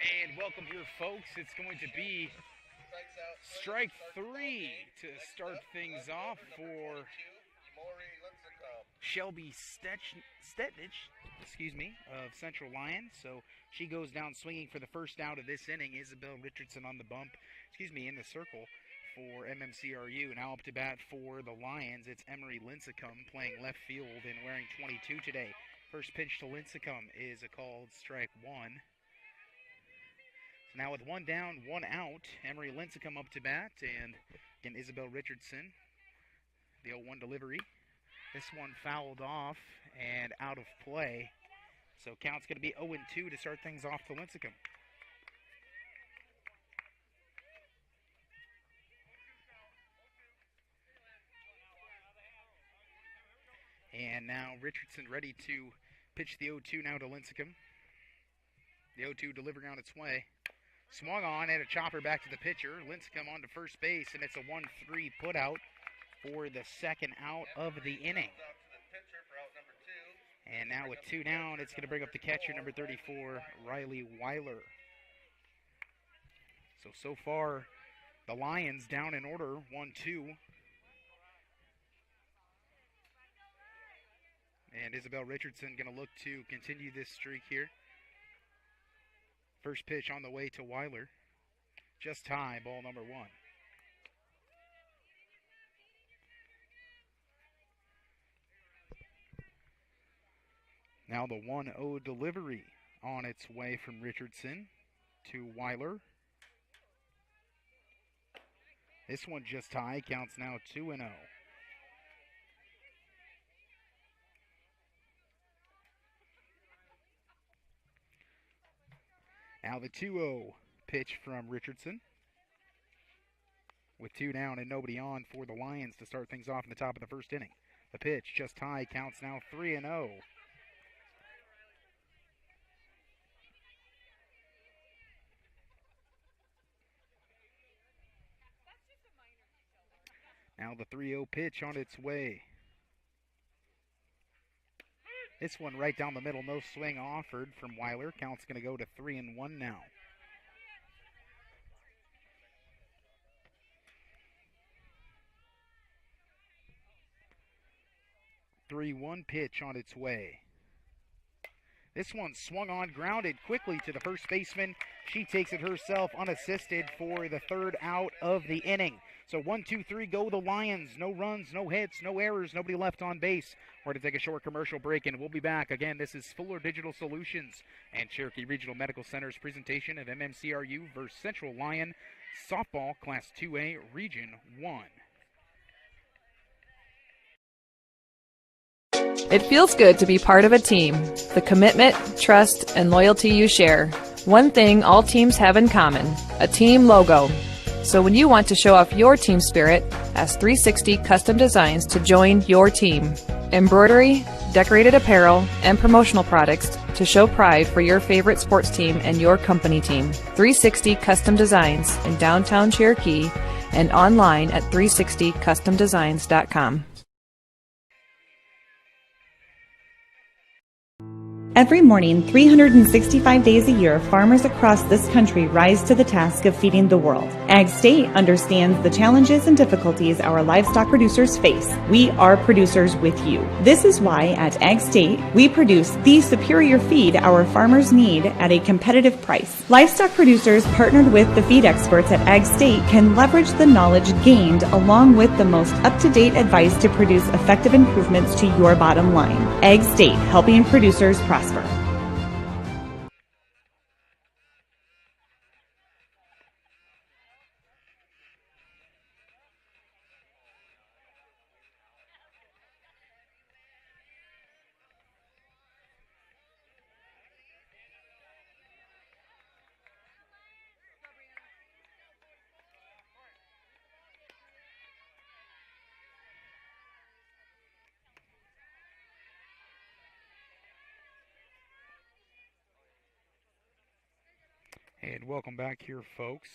And welcome here, folks. It's going to be strike three to start things off for Shelby Stetnich, of Central Lyon. So she goes down swinging for the first out of this inning. Isabel Richardson on the bump, in the circle for MMCRU. Now up to bat for the Lions, it's Emery Lincecum playing left field and wearing 22 today. First pitch to Lincecum is a called strike one. So now with one down, one out, Emery Lincecum up to bat, and again Isabel Richardson, the 0-1 delivery. This one fouled off and out of play. So count's going to be 0-2 to start things off for Lincecum. And now Richardson ready to pitch the 0-2 now to Lincecum. The 0-2 delivering on its way. Swung on and a chopper back to the pitcher. Lincecum on to first base, and it's a 1-3 putout for the second out of the inning. And now with two down, it's going to bring up the catcher, number 34, Riley Weiler. So far, the Lions down in order, 1-2. And Isabel Richardson going to look to continue this streak here. First pitch on the way to Weiler. Just high, ball number one. Now the 1-0 delivery on its way from Richardson to Weiler. This one just high, counts now 2-0. Now the 2-0 pitch from Richardson. With two down and nobody on for the Lions to start things off in the top of the first inning. The pitch just high, counts now 3-0. Now the 3-0 pitch on its way. This one right down the middle, no swing offered from Weiler. Count's going to go to 3-1 now. 3-1 pitch on its way. This one swung on, grounded quickly to the first baseman. She takes it herself unassisted for the third out of the inning. So 1-2-3 go the Lions. No runs, no hits, no errors, nobody left on base. We're going to take a short commercial break, and we'll be back. Again, this is Fuller Digital Solutions and Cherokee Regional Medical Center's presentation of MMCRU versus Central Lyon Softball Class 2A Region 1. It feels good to be part of a team. The commitment, trust, and loyalty you share. One thing all teams have in common, a team logo. So when you want to show off your team spirit, ask 360 Custom Designs to join your team. Embroidery, decorated apparel, and promotional products to show pride for your favorite sports team and your company team. 360 Custom Designs in downtown Cherokee and online at 360customdesigns.com. Every morning, 365 days a year, farmers across this country rise to the task of feeding the world. Ag State understands the challenges and difficulties our livestock producers face. We are producers with you. This is why at Ag State, we produce the superior feed our farmers need at a competitive price. Livestock producers partnered with the feed experts at Ag State can leverage the knowledge gained along with the most up-to-date advice to produce effective improvements to your bottom line. Ag State, helping producers prosper. And welcome back here, folks.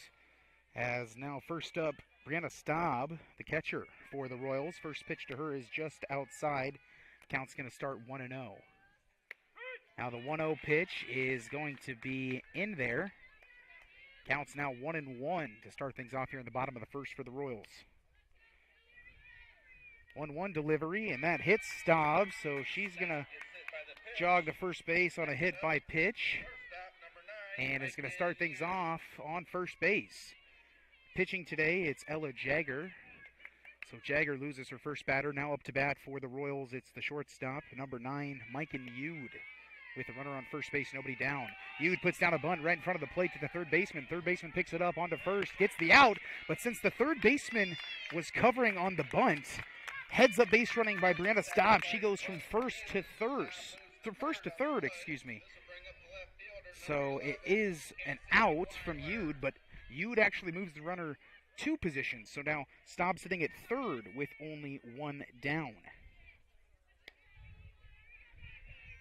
As now first up, Brianna Staub, the catcher for the Royals. First pitch to her is just outside. Count's going to start 1-0. Now the 1-0 pitch is going to be in there. Counts now 1-1 to start things off here in the bottom of the first for the Royals. 1-1 delivery, and that hits Staub, so she's going to jog to first base on a hit by pitch. And is going to start things off on first base. Pitching today, it's Ella Jagger. So Jagger loses her first batter. Now up to bat for the Royals, it's the shortstop, number 9, Maiken Yude. With a runner on first base, nobody down. Yude puts down a bunt right in front of the plate to the third baseman. Third baseman picks it up onto first, gets the out. But since the third baseman was covering on the bunt, heads up base running by Brianna Staub. She goes from first to third, excuse me. So it is an out from Yude, but Yude actually moves the runner 2 positions. So now Staub sitting at third with only 1 down.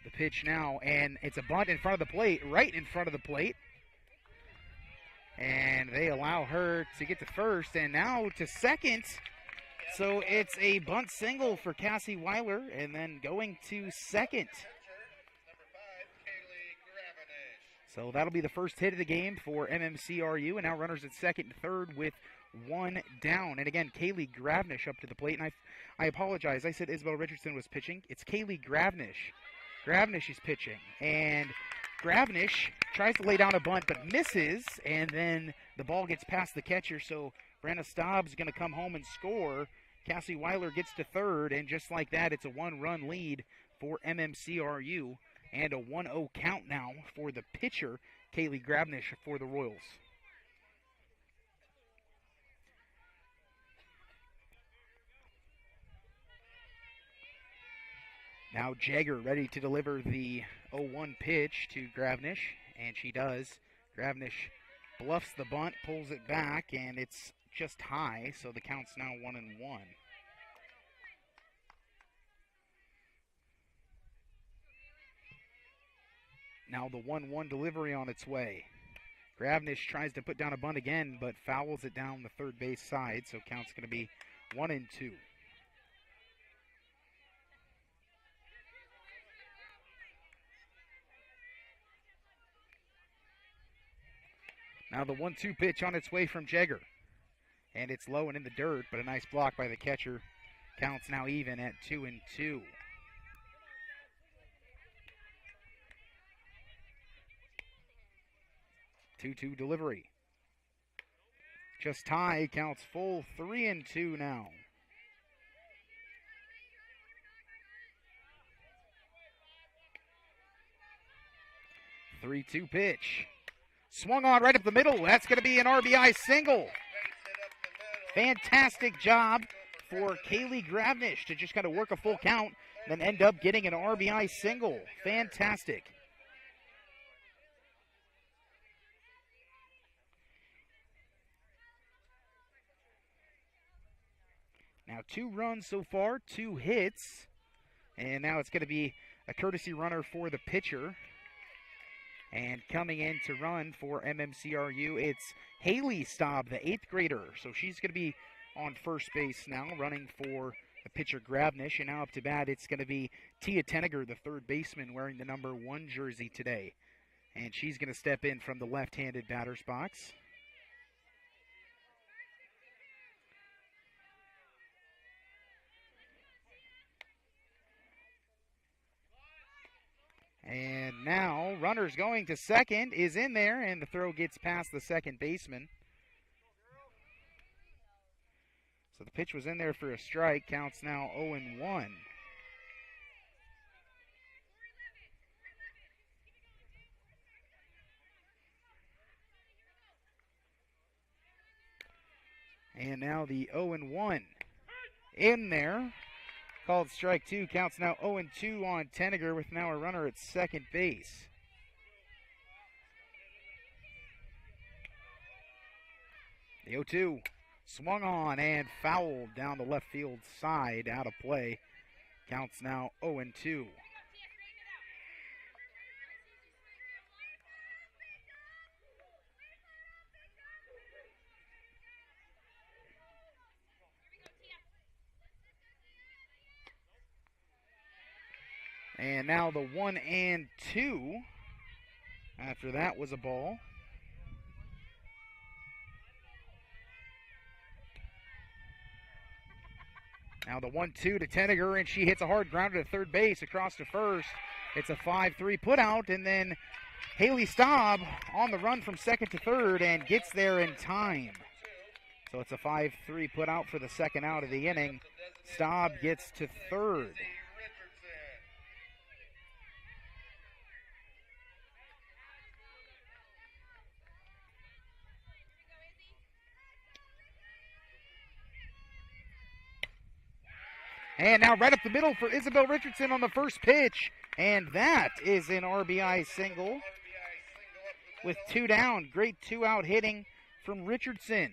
The pitch now, and it's a bunt in front of the plate, right in front of the plate. And they allow her to get to first, and now to second. So it's a bunt single for Cassie Weiler, and then going to second. So that'll be the first hit of the game for MMCRU, and now runners at second and third with 1 down. And again, Kaylee Gravnish up to the plate, and I apologize. I said Isabel Richardson was pitching. It's Kaylee Gravnish. Gravnish is pitching, and Gravnish tries to lay down a bunt but misses, and then the ball gets past the catcher, so Brianna Staub's going to come home and score. Cassie Weiler gets to third, and just like that, it's a 1-run lead for MMCRU. And a 1-0 count now for the pitcher, Kaylee Gravnish, for the Royals. Now Jagger ready to deliver the 0-1 pitch to Gravnish, and she does. Gravnish bluffs the bunt, pulls it back, and it's just high, so the count's now 1-1. Now the 1-1 delivery on its way. Gravnish tries to put down a bunt again, but fouls it down the third base side, so count's going to be 1-2. Now the 1-2 pitch on its way from Jagger. And it's low and in the dirt, but a nice block by the catcher. Count's now even at 2-2. Two-two delivery. Just high, counts full, 3-2 now. Three-two pitch. Swung on right up the middle. That's going to be an RBI single. Fantastic job for Kaylee Gravnish to just kind of work a full count, then end up getting an RBI single. Fantastic. Now 2 runs so far, 2 hits, and now it's going to be a courtesy runner for the pitcher. And coming in to run for MMCRU, it's Haley Staub, the 8th grader. So she's going to be on first base now, running for the pitcher Gravnish. And now up to bat, it's going to be Tia Tenniger, the 3rd baseman, wearing the number 1 jersey today. And she's going to step in from the left-handed batter's box. And now, runners going to second is in there, and the throw gets past the second baseman. So the pitch was in there for a strike. Counts now 0-1. And now the 0-1 in there. Called strike 2. Counts now 0-2 on Tenniger with now a runner at second base. The 0-2 swung on and fouled down the left field side, out of play. Counts now 0-2. And now the 1-2. After that was a ball. Now the 1-2 to Tenniger, and she hits a hard grounder to third base across to first. It's a 5-3 put out, and then Haley Staub on the run from second to third and gets there in time. So it's a 5-3 put out for the second out of the inning. Staub gets to third. And now right up the middle for Isabel Richardson on the first pitch. And that is an RBI single with 2 down. Great 2-out hitting from Richardson.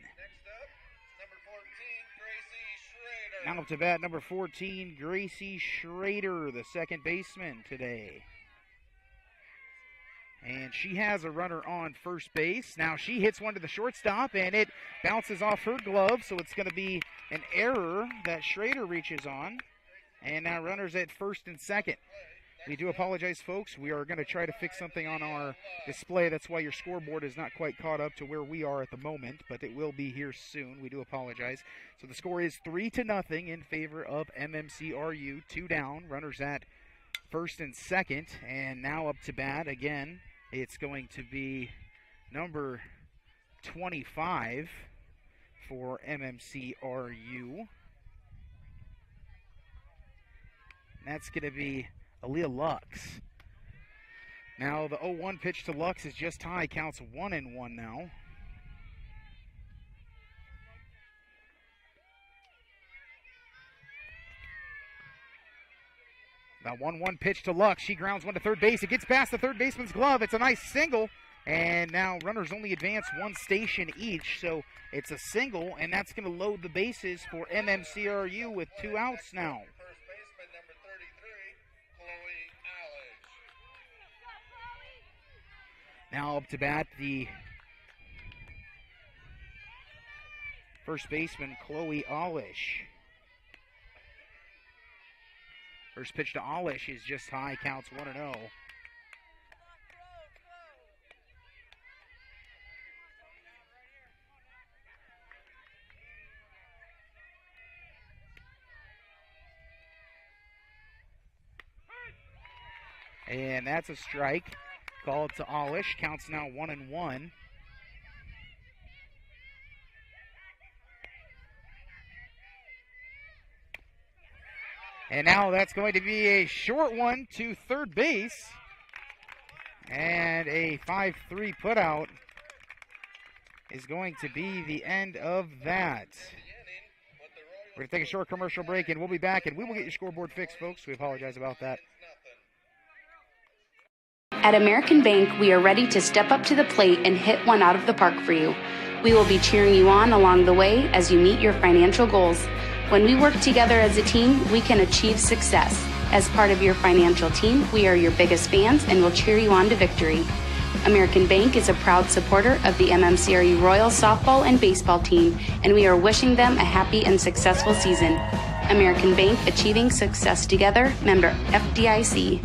Now up to bat, number 14, Gracie Schrader, the second baseman today. And she has a runner on first base. Now she hits one to the shortstop, and it bounces off her glove, so it's going to be an error that Schrader reaches on. And now runners at first and second. We do apologize, folks. We are going to try to fix something on our display. That's why your scoreboard is not quite caught up to where we are at the moment, but it will be here soon. We do apologize. So the score is 3-0 in favor of MMCRU. 2 down, runners at first and second. And now up to bat again. It's going to be number 25 for MMCRU. That's going to be Aaliyah Lux. Now the 0-1 pitch to Lux is just high, counts 1-1 now. The 1-1 pitch to Lux. She grounds one to third base. It gets past the third baseman's glove. It's a nice single. And now runners only advance one station each. So it's a single, and that's going to load the bases for MMCRU with 2 outs now. First baseman, number 33, Chloe Alish. Now up to bat, the first baseman, Chloe Alish. First pitch to Alish is just high, counts 1-0. And that's a strike called to Alish. Counts now 1-1. And now that's going to be a short one to third base. And a 5-3 putout is going to be the end of that. We're going to take a short commercial break, and we'll be back, and we will get your scoreboard fixed, folks. We apologize about that. At American Bank, we are ready to step up to the plate and hit one out of the park for you. We will be cheering you on along the way as you meet your financial goals. When we work together as a team, we can achieve success. As part of your financial team, we are your biggest fans and will cheer you on to victory. American Bank is a proud supporter of the MMCRU Royals softball and baseball team, and we are wishing them a happy and successful season. American Bank, achieving success together, member FDIC.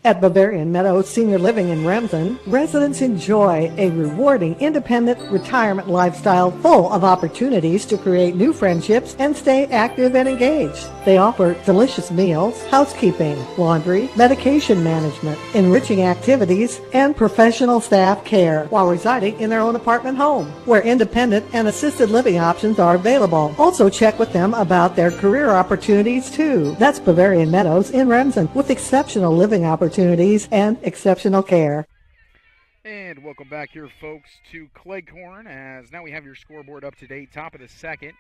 At Bavarian Meadows Senior Living in Remsen, residents enjoy a rewarding, independent retirement lifestyle full of opportunities to create new friendships and stay active and engaged. They offer delicious meals, housekeeping, laundry, medication management, enriching activities, and professional staff care while residing in their own apartment home, where independent and assisted living options are available. Also check with them about their career opportunities too. That's Bavarian Meadows in Remsen, with exceptional living opportunities and exceptional care. And welcome back here, folks, to Cleghorn, as now we have your scoreboard up to date. Top of the second,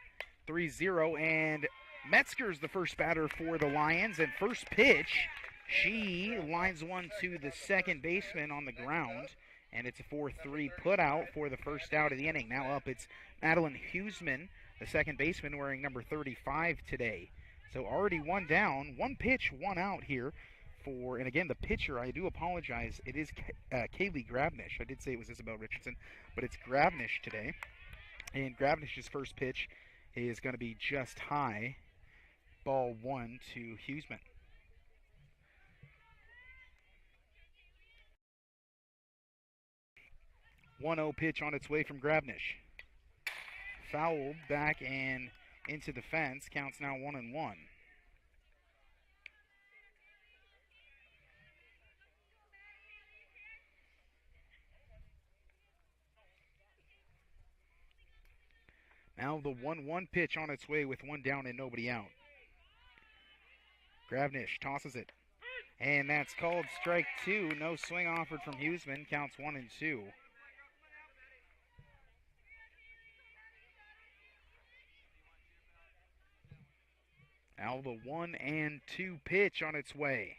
3-0, and Metzger's the first batter for the Lions, and first pitch, she lines one to the second baseman on the ground, and it's a 4-3 put out for the first out of the inning. Now up, it's Madeline Huseman, the second baseman, wearing number 35 today. So already one down, one pitch, one out here. And again, the pitcher, I do apologize, it is Kaylee Gravnish. I did say it was Isabel Richardson, but it's Gravnish today. And Gravnish's first pitch is going to be just high. Ball 1 to Huseman. 1-0 pitch on its way from Gravnish. fouled back and into the fence. Counts now 1-1. Now the 1-1 pitch on its way with one down and nobody out. Gravnish tosses it. And that's called strike 2. No swing offered from Huseman. Counts 1-2. Now the 1-2 pitch on its way.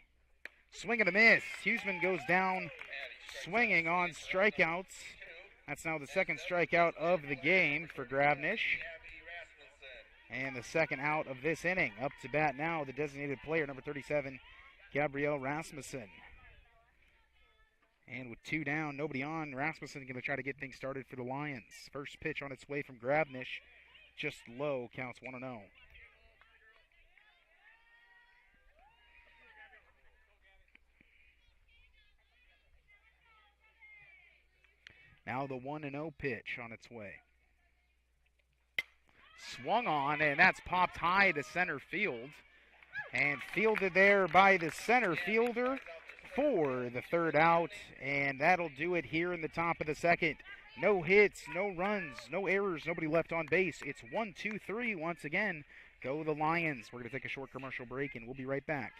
Swing and a miss. Huseman goes down swinging on strikeouts. That's now the second strikeout of the game for Gravnish. And the second out of this inning. Up to bat now, the designated player, number 37, Gabrielle Rasmussen. And with two down, nobody on, Rasmussen going to try to get things started for the Lions. First pitch on its way from Gravnish. Just low, counts 1-0. Now the 1-0 pitch on its way. Swung on, and that's popped high to center field. And fielded there by the center fielder for the third out. And that'll do it here in the top of the second. No hits, no runs, no errors, nobody left on base. It's 1-2-3 once again. Go the Lions. We're going to take a short commercial break, and we'll be right back.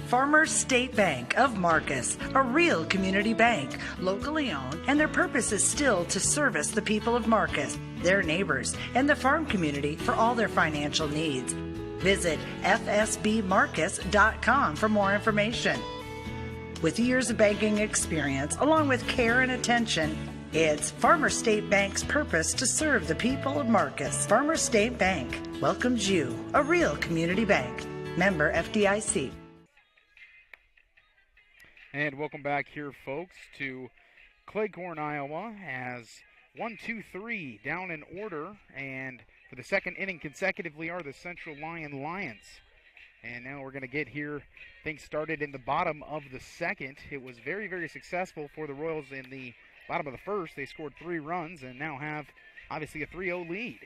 Farmers State Bank of Marcus, a real community bank, locally owned, and their purpose is still to service the people of Marcus, their neighbors, and the farm community for all their financial needs. Visit fsbmarcus.com for more information. With years of banking experience, along with care and attention, it's Farmers State Bank's purpose to serve the people of Marcus. Farmers State Bank welcomes you, a real community bank. Member FDIC. And welcome back here, folks, to Cleghorn, Iowa, as 1-2-3 down in order, and for the second inning consecutively are the Central Lyon Lions. And now we're going to get here things started in the bottom of the second. It was very, very successful for the Royals in the bottom of the first. They scored 3 runs and now have, obviously, a 3-0 lead.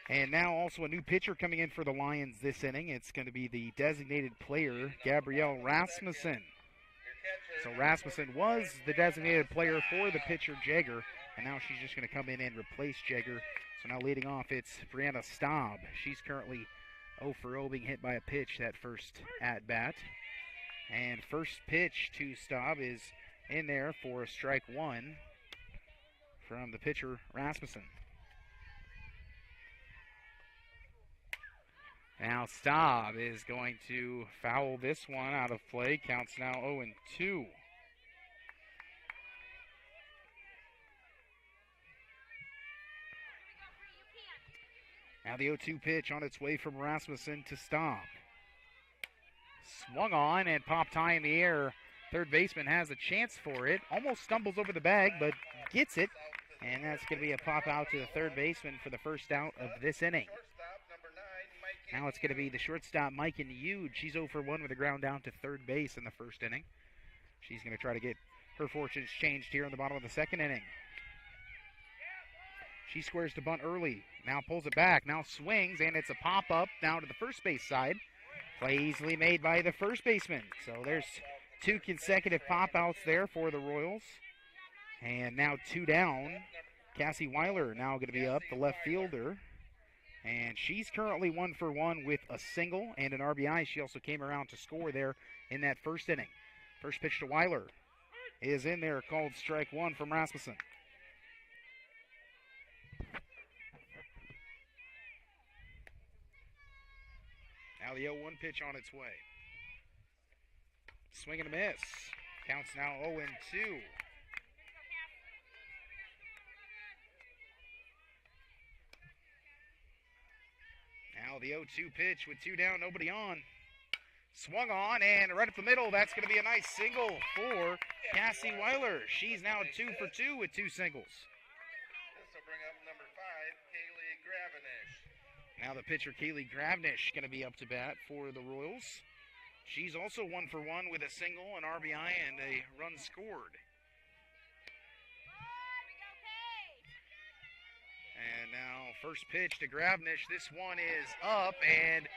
And now also a new pitcher coming in for the Lions this inning. It's going to be the designated player, Gabrielle Rasmussen. So Rasmussen was the designated player for the pitcher, Jaeger, and now she's just going to come in and replace Jaeger. So now leading off, it's Brianna Staub. She's currently 0 for 0, being hit by a pitch that first at-bat. And first pitch to Staub is in there for strike 1 from the pitcher, Rasmussen. Now Staub is going to foul this one out of play. Counts now 0-2. Now the 0-2 pitch on its way from Rasmussen to Staub. Swung on and popped high in the air. Third baseman has a chance for it. Almost stumbles over the bag, but gets it. And that's going to be a pop out to the third baseman for the first out of this inning. Now it's going to be the shortstop, Mike Huge. She's 0 for 1 with a ground down to third base in the first inning. She's going to try to get her fortunes changed here in the bottom of the second inning. She squares to bunt early. Now pulls it back. Now swings, and it's a pop-up now to the first base side. Play easily made by the first baseman. So there's 2 consecutive pop-outs there for the Royals. And now 2 down. Cassie Weiler now going to be up, the left fielder. And she's currently 1 for 1 with a single and an RBI. She also came around to score there in that first inning. First pitch to Weiler is in there, called strike 1 from Rasmussen. Now the 0-1 pitch on its way. Swing and a miss. Counts now 0-2. Now the 0-2 pitch with 2 down, nobody on. Swung on, and right up the middle, that's going to be a nice single for Cassie Weiler. She's now 2 for 2 with 2 singles. This will bring up number 5, Kaylee Gravenish. Now the pitcher, Kaylee Gravenish, going to be up to bat for the Royals. She's also 1 for 1 with a single, an RBI, and a run scored. And now first pitch to Gravenish. This one is up, and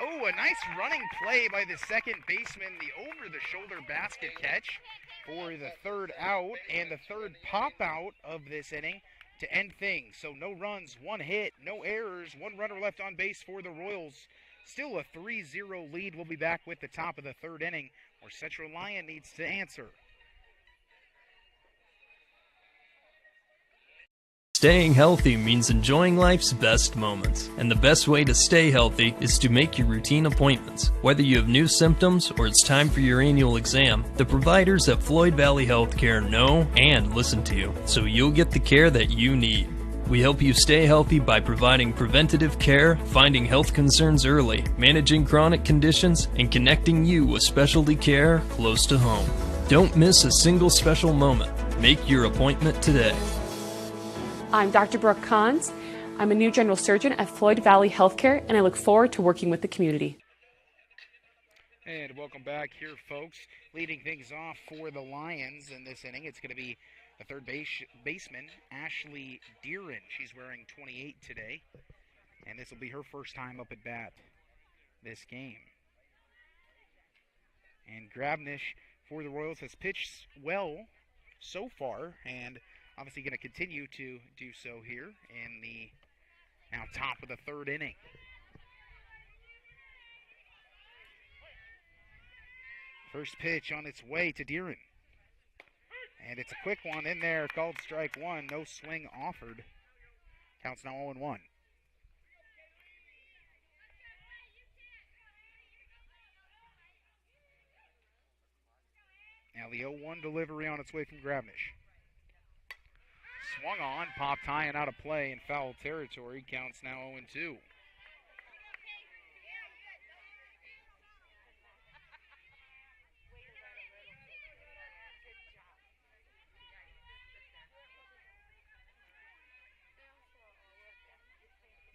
oh, a nice running play by the second baseman. The over-the-shoulder basket catch for the 3rd out and the 3rd pop out of this inning to end things. So no runs, 1 hit, no errors, 1 runner left on base for the Royals. Still a 3-0 lead. We'll be back with the top of the 3rd inning where Central Lyon needs to answer. Staying healthy means enjoying life's best moments, and the best way to stay healthy is to make your routine appointments. Whether you have new symptoms or it's time for your annual exam, the providers at Floyd Valley Healthcare know and listen to you, so you'll get the care that you need. We help you stay healthy by providing preventative care, finding health concerns early, managing chronic conditions, and connecting you with specialty care close to home. Don't miss a single special moment. Make your appointment today. I'm Dr. Brooke Kahns. I'm a new general surgeon at Floyd Valley Healthcare, and I look forward to working with the community. And welcome back here, folks. Leading things off for the Lions in this inning, it's going to be the 3rd baseman, Ashley Deeren. She's wearing 28 today, and this will be her first time up at bat this game. And Gravenish for the Royals has pitched well so far, and obviously going to continue to do so here in the now top of the 3rd inning. First pitch on its way to Deeren. And it's a quick one in there, called strike 1. No swing offered. Counts now 0-1. Now the 0-1 delivery on its way from Gravenish. Swung on, popped high and out of play in foul territory. Counts now 0-2.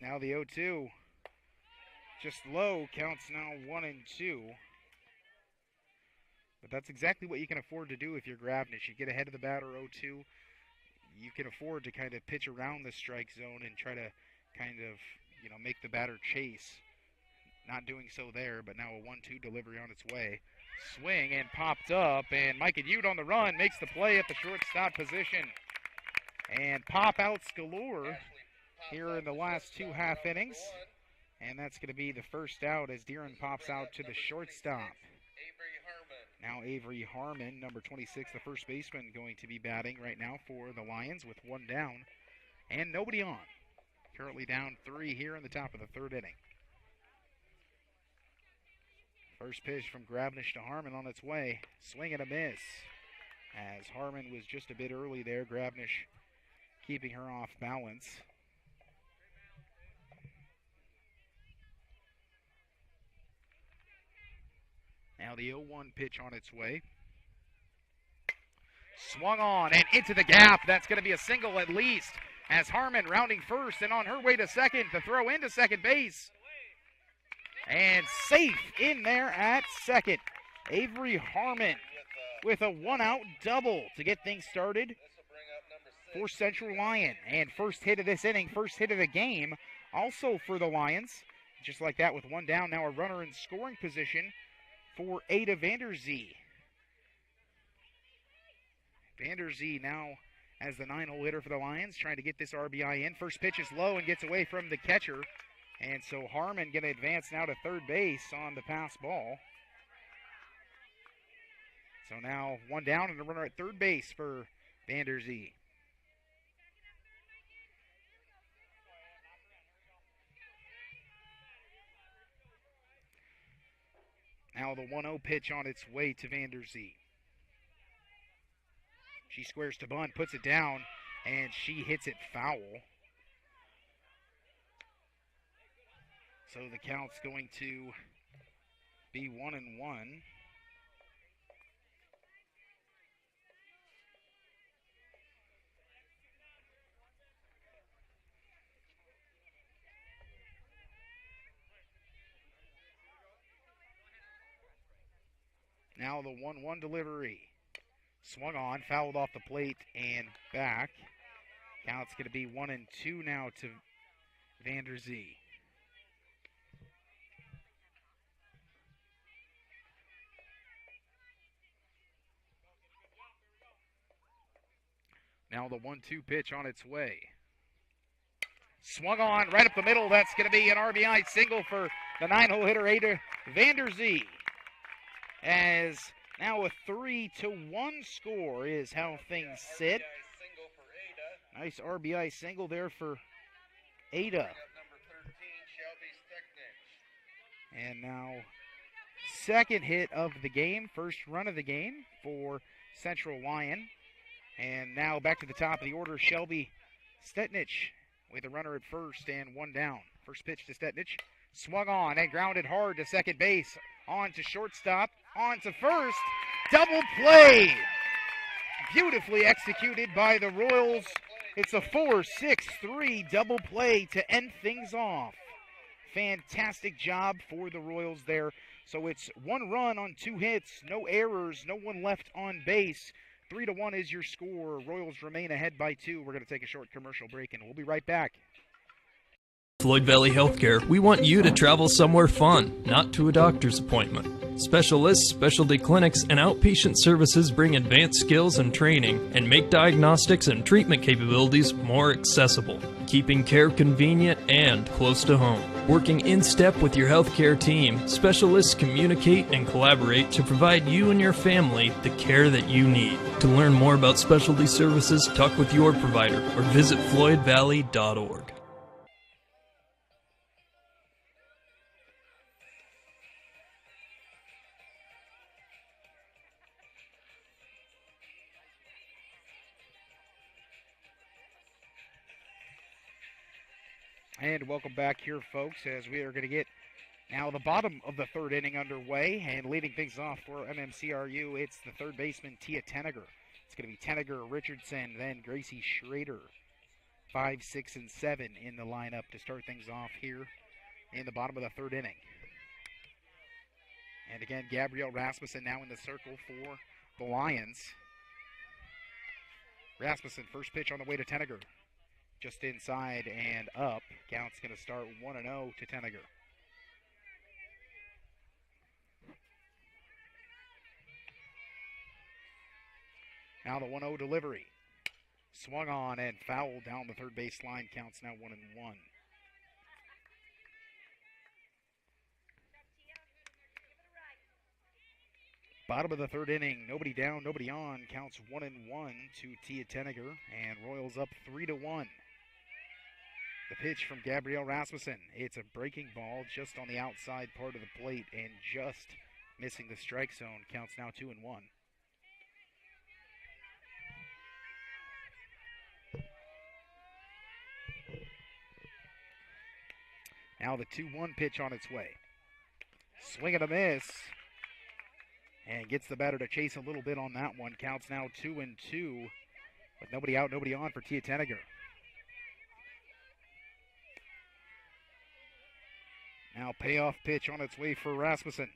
Now the 0-2, just low, counts now 1-2. But that's exactly what you can afford to do if you're Gravenish. You get ahead of the batter 0-2. You can afford to kind of pitch around the strike zone and try to kind of, make the batter chase. Not doing so there, but now a 1-2 delivery on its way. Swing and popped up, and Micah Ute on the run makes the play at the shortstop position. And pop-outs galore here in the last 2 half innings. And that's going to be the first out as Deeren pops out to the shortstop. Now Avery Harmon, number 26, the first baseman, going to be batting right now for the Lions with 1 down and nobody on. Currently down 3 here in the top of the 3rd inning. First pitch from Gravenish to Harmon on its way. Swing and a miss. As Harmon was just a bit early there, Gravenish keeping her off balance. Now the 0-1 pitch on its way. Swung on and into the gap. That's going to be a single at least as Harmon rounding first and on her way to second to throw into second base. And safe in there at second. Avery Harmon with a 1-out double to get things started for Central Lyon. And first hit of this inning, first hit of the game also for the Lions. Just like that with 1 down, now a runner in scoring position for Ada Vanderzee. Vanderzee now as the 9-hole hitter for the Lions, trying to get this RBI in. First pitch is low and gets away from the catcher. And so Harmon going to advance now to third base on the pass ball. So now 1 down and a runner at third base for Vanderzee. Now the 1-0 pitch on its way to Vanderzee. She squares to bunt, puts it down, and she hits it foul. So the count's going to be 1-1. Now the 1-1 delivery. Swung on, fouled off the plate and back. Count's going to be 1-2 now to Vanderzee. Now the 1-2 pitch on its way. Swung on right up the middle. That's going to be an RBI single for the 9-hole hitter, Ada Vanderzee. As now a 3-1 score is how things sit. Nice RBI single there for Ada. And now second hit of the game, first run of the game for Central Lyon. And now back to the top of the order, Shelby Stetnich with a runner at first and one down. First pitch to Stetnich, swung on and grounded hard to second base, on to shortstop, on to first, double play. Beautifully executed by the Royals. It's a 4-6-3 double play to end things off. Fantastic job for the Royals there. So it's 1 run on 2 hits, no errors, no one left on base. 3-1 is your score. Royals remain ahead by 2. We're going to take a short commercial break, and we'll be right back. Floyd Valley Healthcare, we want you to travel somewhere fun, not to a doctor's appointment. Specialists, specialty clinics, and outpatient services bring advanced skills and training and make diagnostics and treatment capabilities more accessible, keeping care convenient and close to home. Working in step with your healthcare team, specialists communicate and collaborate to provide you and your family the care that you need. To learn more about specialty services, talk with your provider or visit floydvalley.org. And welcome back here, folks, as we are going to get now the bottom of the third inning underway. And leading things off for MMCRU, it's the third baseman, Tia Tenniger. It's going to be Tenniger, Richardson, then Gracie Schrader. 5, 6, and 7 in the lineup to start things off here in the bottom of the third inning. And again, Gabrielle Rasmussen now in the circle for the Lions. Rasmussen, first pitch on the way to Tenniger. Just inside and up. Count's going to start 1-0 to Tenniger. Now the 1-0 delivery. Swung on and fouled down the third base line. Counts now 1-1. Bottom of the third inning. Nobody down, nobody on. Counts 1-1 to Tia Tenniger. And Royals up 3-1. The pitch from Gabrielle Rasmussen. It's a breaking ball just on the outside part of the plate and just missing the strike zone. Counts now 2-1. Now the 2-1 pitch on its way. Swing and a miss. And gets the batter to chase a little bit on that one. Counts now 2-2. With nobody out, nobody on for Tia Tenniger. Now payoff pitch on its way for Rasmussen.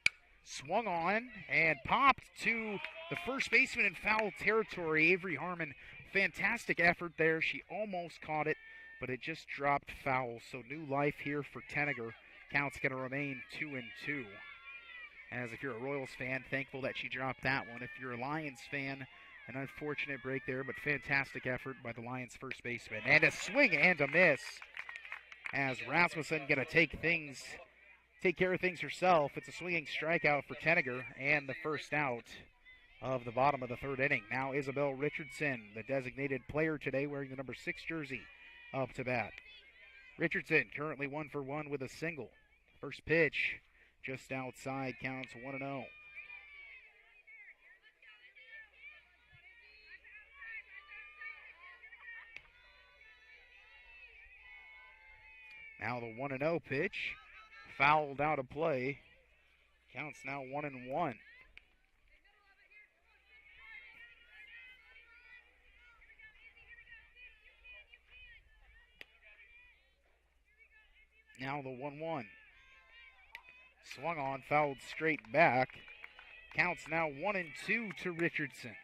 Swung on and popped to the first baseman in foul territory, Avery Harmon. Fantastic effort there. She almost caught it, but it just dropped foul. So new life here for Tenniger. Count's going to remain 2-2. As if you're a Royals fan, thankful that she dropped that one. If you're a Lions fan, an unfortunate break there, but fantastic effort by the Lions first baseman. And a swing and a miss. As Rasmussen going to take care of things herself. It's a swinging strikeout for Tenniger and the first out of the bottom of the third inning. Now Isabel Richardson, the designated player today, wearing the number 6 jersey, up to bat. Richardson currently 1 for 1 with a single. First pitch just outside, counts 1-0. Now the 1-0 pitch, fouled out of play. Counts now 1-1. Now the 1-1. Swung on, fouled straight back. Counts now 1-2 to Richardson.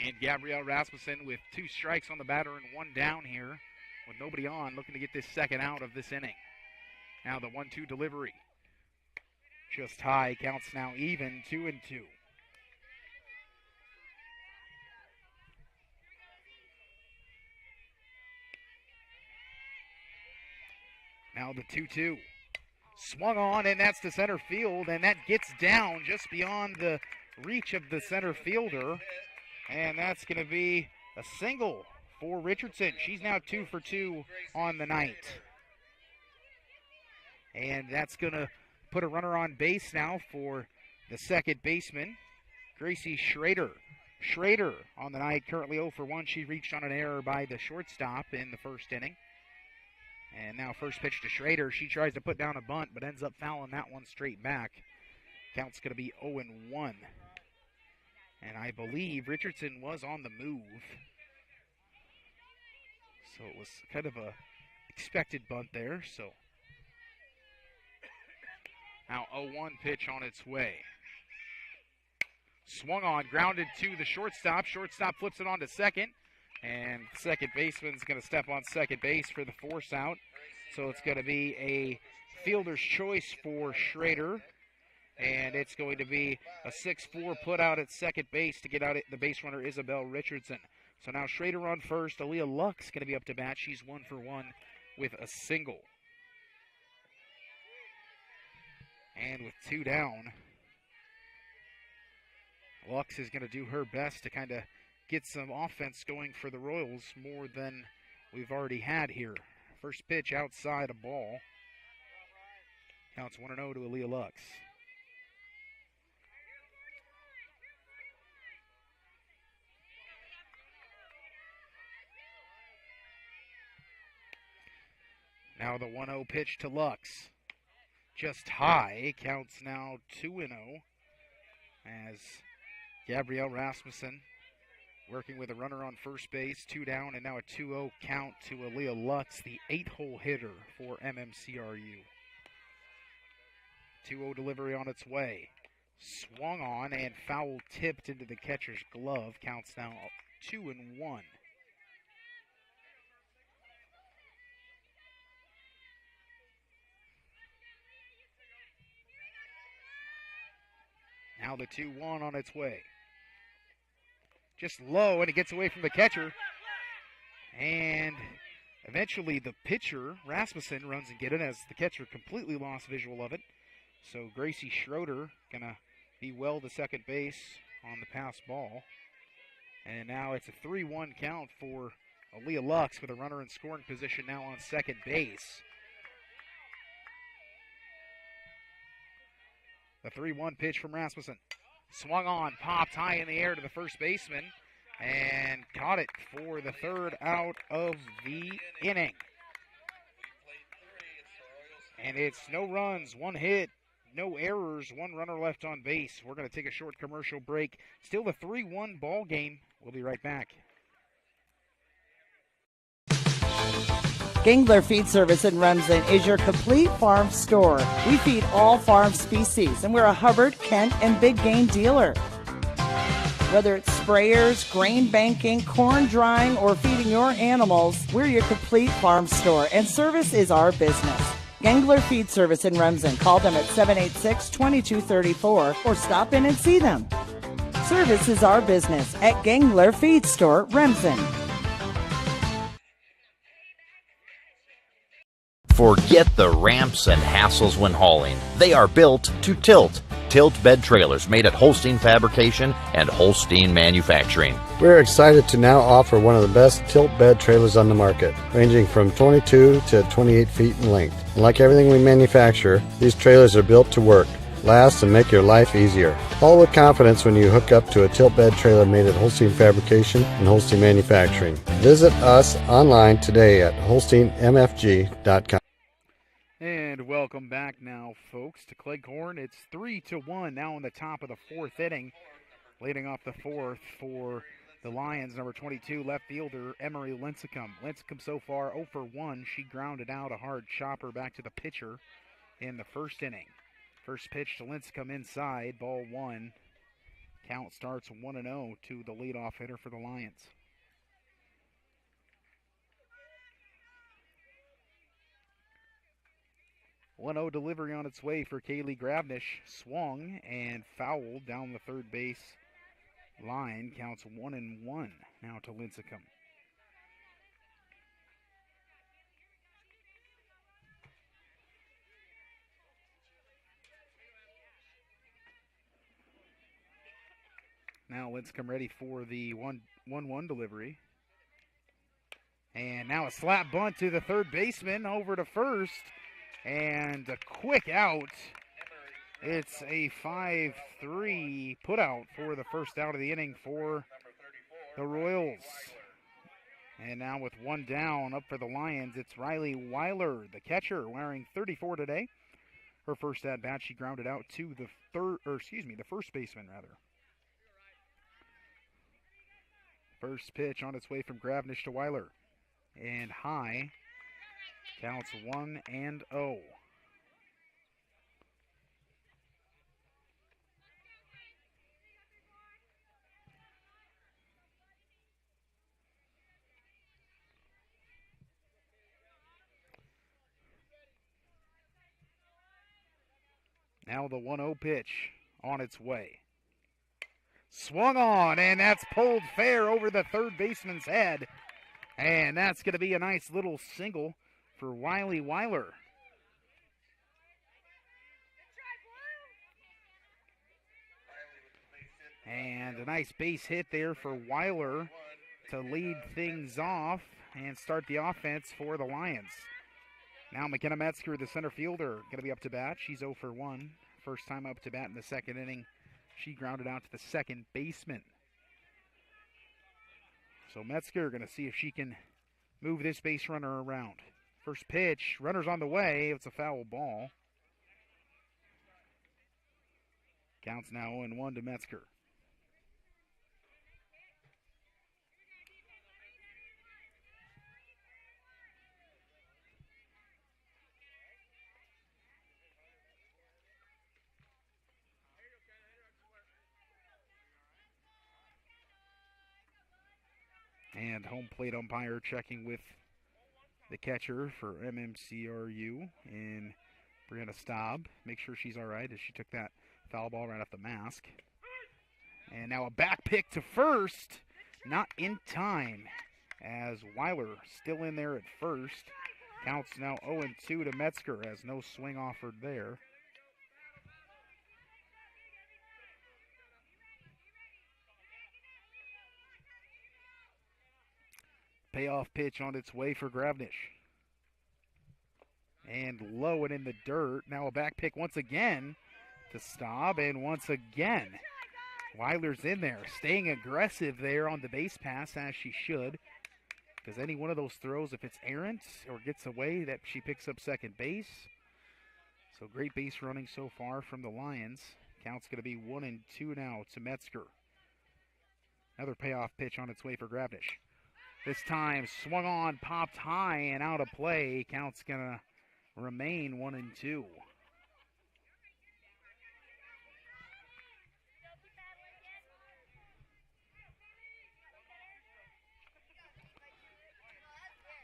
And Gabrielle Rasmussen with 2 strikes on the batter and 1 down here with nobody on, looking to get this second out of this inning. Now the 1-2 delivery. Just high, counts now even, 2-2. Now the 2-2. Swung on, and that's to center field, and that gets down just beyond the reach of the center fielder. And that's going to be a single for Richardson. She's now 2 for 2 on the night. And that's going to put a runner on base now for the second baseman, Gracie Schrader. Schrader on the night currently 0 for 1. She reached on an error by the shortstop in the first inning. And now first pitch to Schrader. She tries to put down a bunt, but ends up fouling that one straight back. Count's going to be 0-1. And I believe Richardson was on the move. So it was kind of a expected bunt there. So now 0-1 pitch on its way. Swung on, grounded to the shortstop. Shortstop flips it on to second. And second baseman's going to step on second base for the force out. So it's going to be a fielder's choice for Schrader. And it's going to be a 6-4 put out at second base to get out the base runner, Isabel Richardson. So now Schrader on first. Aaliyah Lux going to be up to bat. She's 1 for 1 with a single. And with 2 down, Lux is going to do her best to kind of get some offense going for the Royals, more than we've already had here. First pitch outside, a ball. Counts 1-0 to Aaliyah Lux. Now the 1-0 pitch to Lux. Just high, counts now 2-0 as Gabrielle Rasmussen working with a runner on first base, 2 down, and now a 2-0 count to Aaliyah Lux, the 8-hole hitter for MMCRU. 2-0 delivery on its way. Swung on and foul tipped into the catcher's glove. Counts now 2-1. Now the 2-1 on its way. Just low, and it gets away from the catcher. And eventually the pitcher, Rasmussen, runs and gets it as the catcher completely lost visual of it. So Gracie Schroeder going to be well to second base on the pass ball. And now it's a 3-1 count for Aaliyah Lux with a runner in scoring position now on second base. The 3-1 pitch from Rasmussen. Swung on, popped high in the air to the first baseman, and caught it for the third out of the inning. And it's no runs, 1 hit, no errors, 1 runner left on base. We're going to take a short commercial break. Still the 3-1 ball game. We'll be right back. Gangler Feed Service in Remsen is your complete farm store. We feed all farm species, and we're a Hubbard, Kent, and big game dealer. Whether it's sprayers, grain banking, corn drying, or feeding your animals, we're your complete farm store, and service is our business. Gangler Feed Service in Remsen. Call them at 786-2234 or stop in and see them. Service is our business at Gangler Feed Store, Remsen. Forget the ramps and hassles when hauling. They are built to tilt. tilt bed trailers made at Holstein Fabrication and Holstein Manufacturing. We're excited to now offer one of the best tilt bed trailers on the market, ranging from 22 to 28 feet in length. And like everything we manufacture, these trailers are built to work, last, and make your life easier. All with confidence when you hook up to a tilt bed trailer made at Holstein Fabrication and Holstein Manufacturing. Visit us online today at holsteinmfg.com. And welcome back now, folks, to Cleghorn. It's 3-1 now in the top of the fourth inning. Leading off the fourth for the Lions, number 22 left fielder Emery Lincecum. Lincecum so far 0 for 1. She grounded out a hard chopper back to the pitcher in the first inning. First pitch to Lincecum inside, ball one. Count starts 1-0 to the leadoff hitter for the Lions. One-0 delivery on its way for Kaylee Gravnish. Swung and fouled down the third base line. Counts 1-1 now to Lincecum. Now Lincecum ready for the 1-1 delivery. And now a slap bunt to the third baseman over to first. And a quick out. It's a 5-3 putout for the first out of the inning for the Royals. And now with one down up for the Lions, it's Riley Weiler, the catcher, wearing 34 today. Her first at bat, she grounded out to the the first baseman rather. First pitch on its way from Gravnish to Weiler. And high. Counts 1-0. Now the 1-0 pitch on its way. Swung on, and that's pulled fair over the third baseman's head. And that's going to be a nice little single for Riley Weiler. And a nice base hit there for Weiler to lead things off and start the offense for the Lions. Now McKenna Metzger, the center fielder, going to be up to bat. She's 0 for 1. First time up to bat in the second inning. She grounded out to the second baseman. So Metzger going to see if she can move this base runner around. First pitch, runner's on the way. It's a foul ball. Counts now 0-1 to Metzger. And home plate umpire checking with the catcher for MMCRU in Brianna Staub. Make sure she's all right as she took that foul ball right off the mask. And now a back pick to first. Not in time as Weiler still in there at first. Counts now 0-2 to Metzger as no swing offered there. Payoff pitch on its way for Gravnish. And low and in the dirt. Now a back pick once again to Staub. And once again, Weiler's in there. Staying aggressive there on the base pass as she should. Because any one of those throws, if it's errant or gets away, that she picks up second base. So great base running so far from the Lions. Count's going to be 1-2 now to Metzger. Another payoff pitch on its way for Gravnish. This time swung on, popped high and out of play. Count's going to remain 1-2.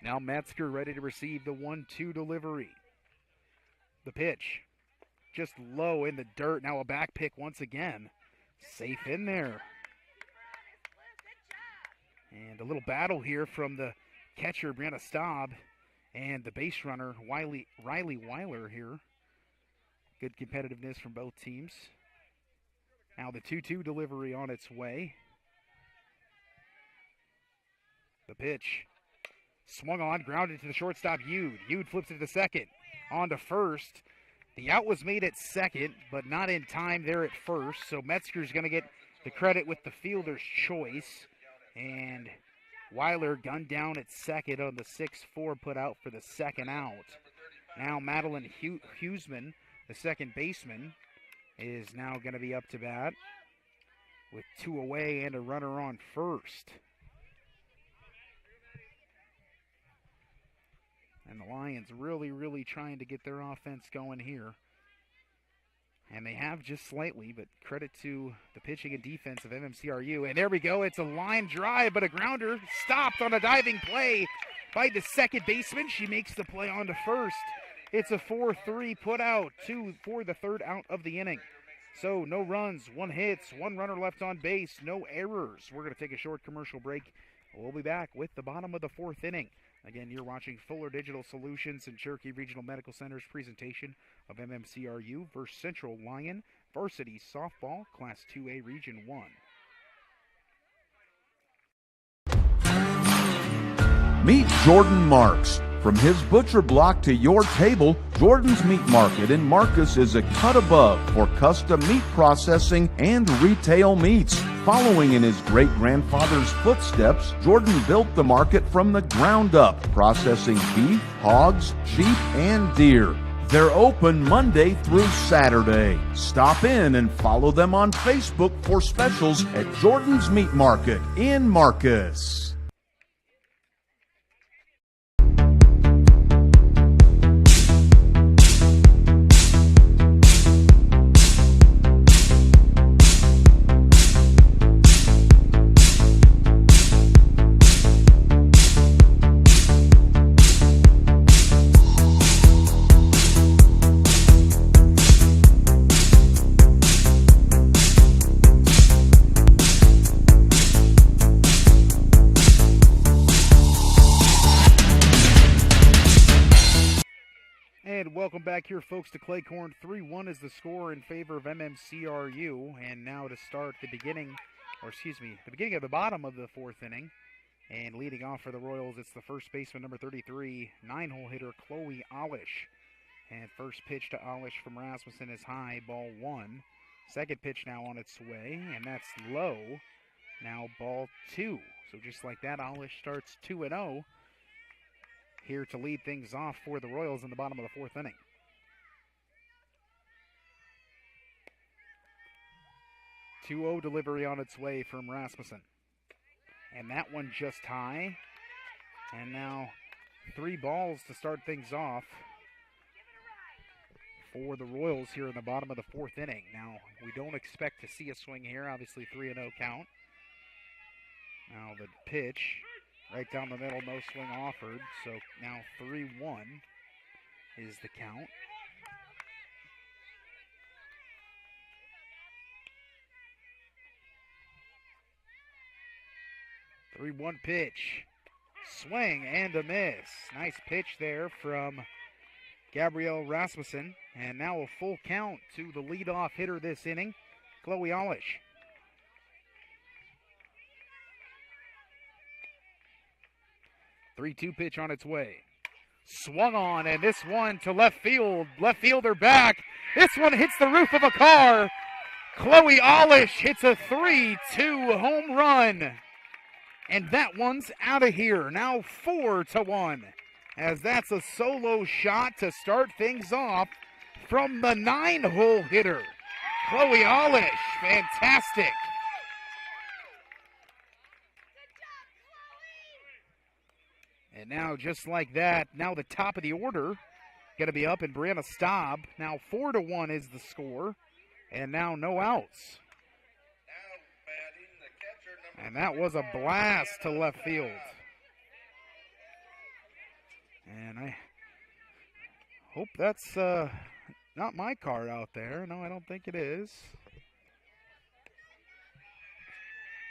Now Metzger ready to receive the 1-2 delivery. The pitch just low in the dirt. Now a back pick once again. Safe in there. And a little battle here from the catcher, Brianna Staub, and the base runner, Riley Weiler here. Good competitiveness from both teams. Now the 2-2 delivery on its way. The pitch. Swung on, grounded to the shortstop, Yude. Yude flips it to second. On to first. The out was made at second, but not in time there at first. So Metzger's going to get the credit with the fielder's choice. And Weiler gunned down at second on the 6-4 put out for the second out. Now Madeline Huseman, the second baseman, is now going to be up to bat with 2 away and a runner on first. And the Lions really trying to get their offense going here. And they have just slightly, but credit to the pitching and defense of MMCRU. And there we go. It's a line drive, but a grounder stopped on a diving play by the second baseman. She makes the play on to first. It's a 4-3 put out, 2 for the third out of the inning. So no runs, 1 hits, 1 runner left on base, no errors. We're going to take a short commercial break. We'll be back with the bottom of the 4th inning. Again, you're watching Fuller Digital Solutions and Cherokee Regional Medical Center's presentation of MMCRU versus Central Lyon Varsity Softball Class 2A Region 1. Meet Jordan Marks. From his butcher block to your table, Jordan's Meat Market in Marcus is a cut above for custom meat processing and retail meats. Following in his great-grandfather's footsteps, Jordan built the market from the ground up, processing beef, hogs, sheep, and deer. They're open Monday through Saturday. Stop in and follow them on Facebook for specials at Jordan's Meat Market in Marcus. Welcome back here, folks, to Claycorn. 3-1 is the score in favor of MMCRU. And now to start the beginning of the bottom of the 4th inning. And leading off for the Royals, it's the first baseman, number 33, 9-hole hitter, Chloe Olish. And first pitch to Olish from Rasmussen is high, ball 1. Second pitch now on its way, and that's low. Now ball 2. So just like that, Olish starts 2-0. Here to lead things off for the Royals in the bottom of the 4th inning. .2-0 delivery on its way from Rasmussen. And that one just high. And now 3 balls to start things off for the Royals here in the bottom of the 4th inning. Now, we don't expect to see a swing here. Obviously, 3-0 count. Now the pitch. Right down the middle, no swing offered. So now 3-1 is the count. .3-1 pitch. Swing and a miss. Nice pitch there from Gabrielle Rasmussen. And now a full count to the leadoff hitter this inning, Chloe Olish. .3-2 pitch on its way. Swung on, and this one to left field. Left fielder back. This one hits the roof of a car. Chloe Olish hits a 3-2 home run. And that one's out of here. Now 4-1. As that's a solo shot to start things off from the 9-hole hitter, Chloe Olish. Fantastic. And now, just like that, now the top of the order going to be up, and Brianna Staub. Now 4-1 is the score, and now no outs. And that was a blast to left field. And I hope that's not my car out there. No, I don't think it is.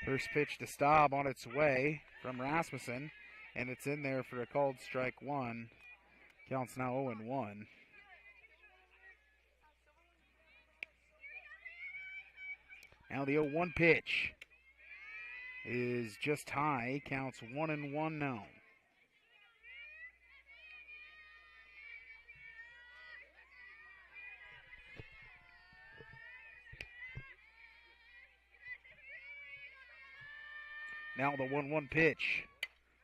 First pitch to Staub on its way from Rasmussen. And it's in there for a called strike 1. Counts now 0-1. Now the 0-1 pitch is just high. Counts 1-1 now. Now the 1-1 pitch.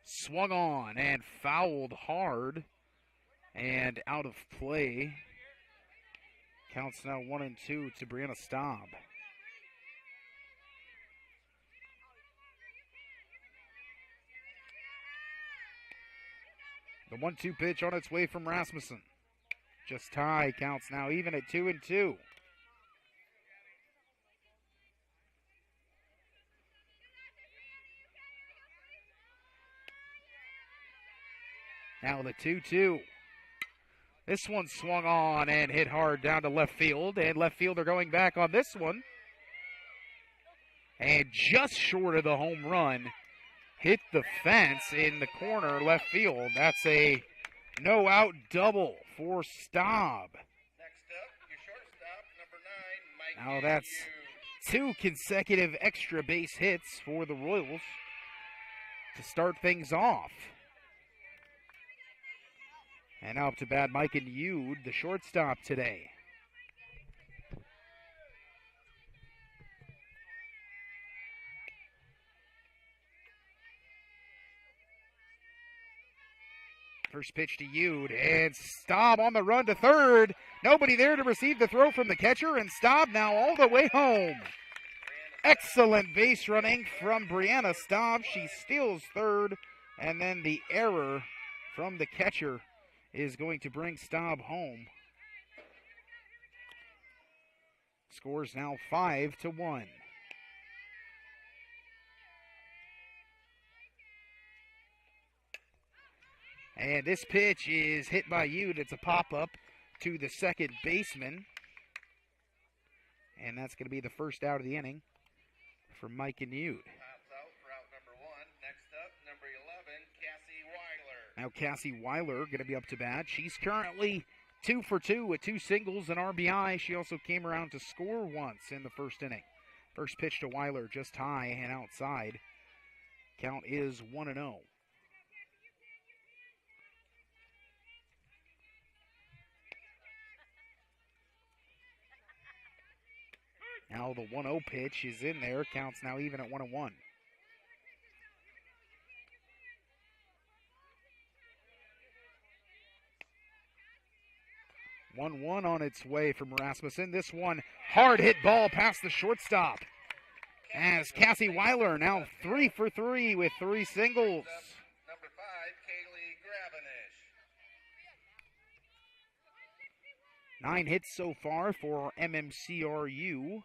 Swung on and fouled hard and out of play. Counts now 1-2 to Brianna Staub. The 1-2 pitch on its way from Rasmussen. Just high. Counts now even at 2-2. Now the 2-2. This one swung on and hit hard down to left field. And left fielder going back on this one. And just short of the home run. Hit the fence in the corner left field. That's a no-out double for Staub. Next up, your shortstop, number 9, Mike. Now that's 2 consecutive extra base hits for the Royals to start things off. And now up to bat, Mike and Yude, the shortstop today. First pitch to Yude, and Staub on the run to third. Nobody there to receive the throw from the catcher, and Staub now all the way home. Excellent base running from Brianna Staub. She steals third, and then the error from the catcher is going to bring Staub home. Scores now 5-1. And this pitch is hit by Yude. It's a pop-up to the second baseman. And that's going to be the first out of the inning for Mike and Yude. Pops out for out number 1. Next up, number 11, Cassie Weiler. Now Cassie Weiler going to be up to bat. She's currently 2 for 2 with 2 singles and RBI. She also came around to score once in the first inning. First pitch to Weiler, just high and outside. Count is 1-0. Now the 1-0 pitch is in there. Counts now even at 1-1. One on its way from Rasmussen. This one hard hit ball past the shortstop. As Cassie Weiler now 3 for 3 with 3 singles. Number 5, Kaylee Gravenish. 9 hits so far for MMCRU.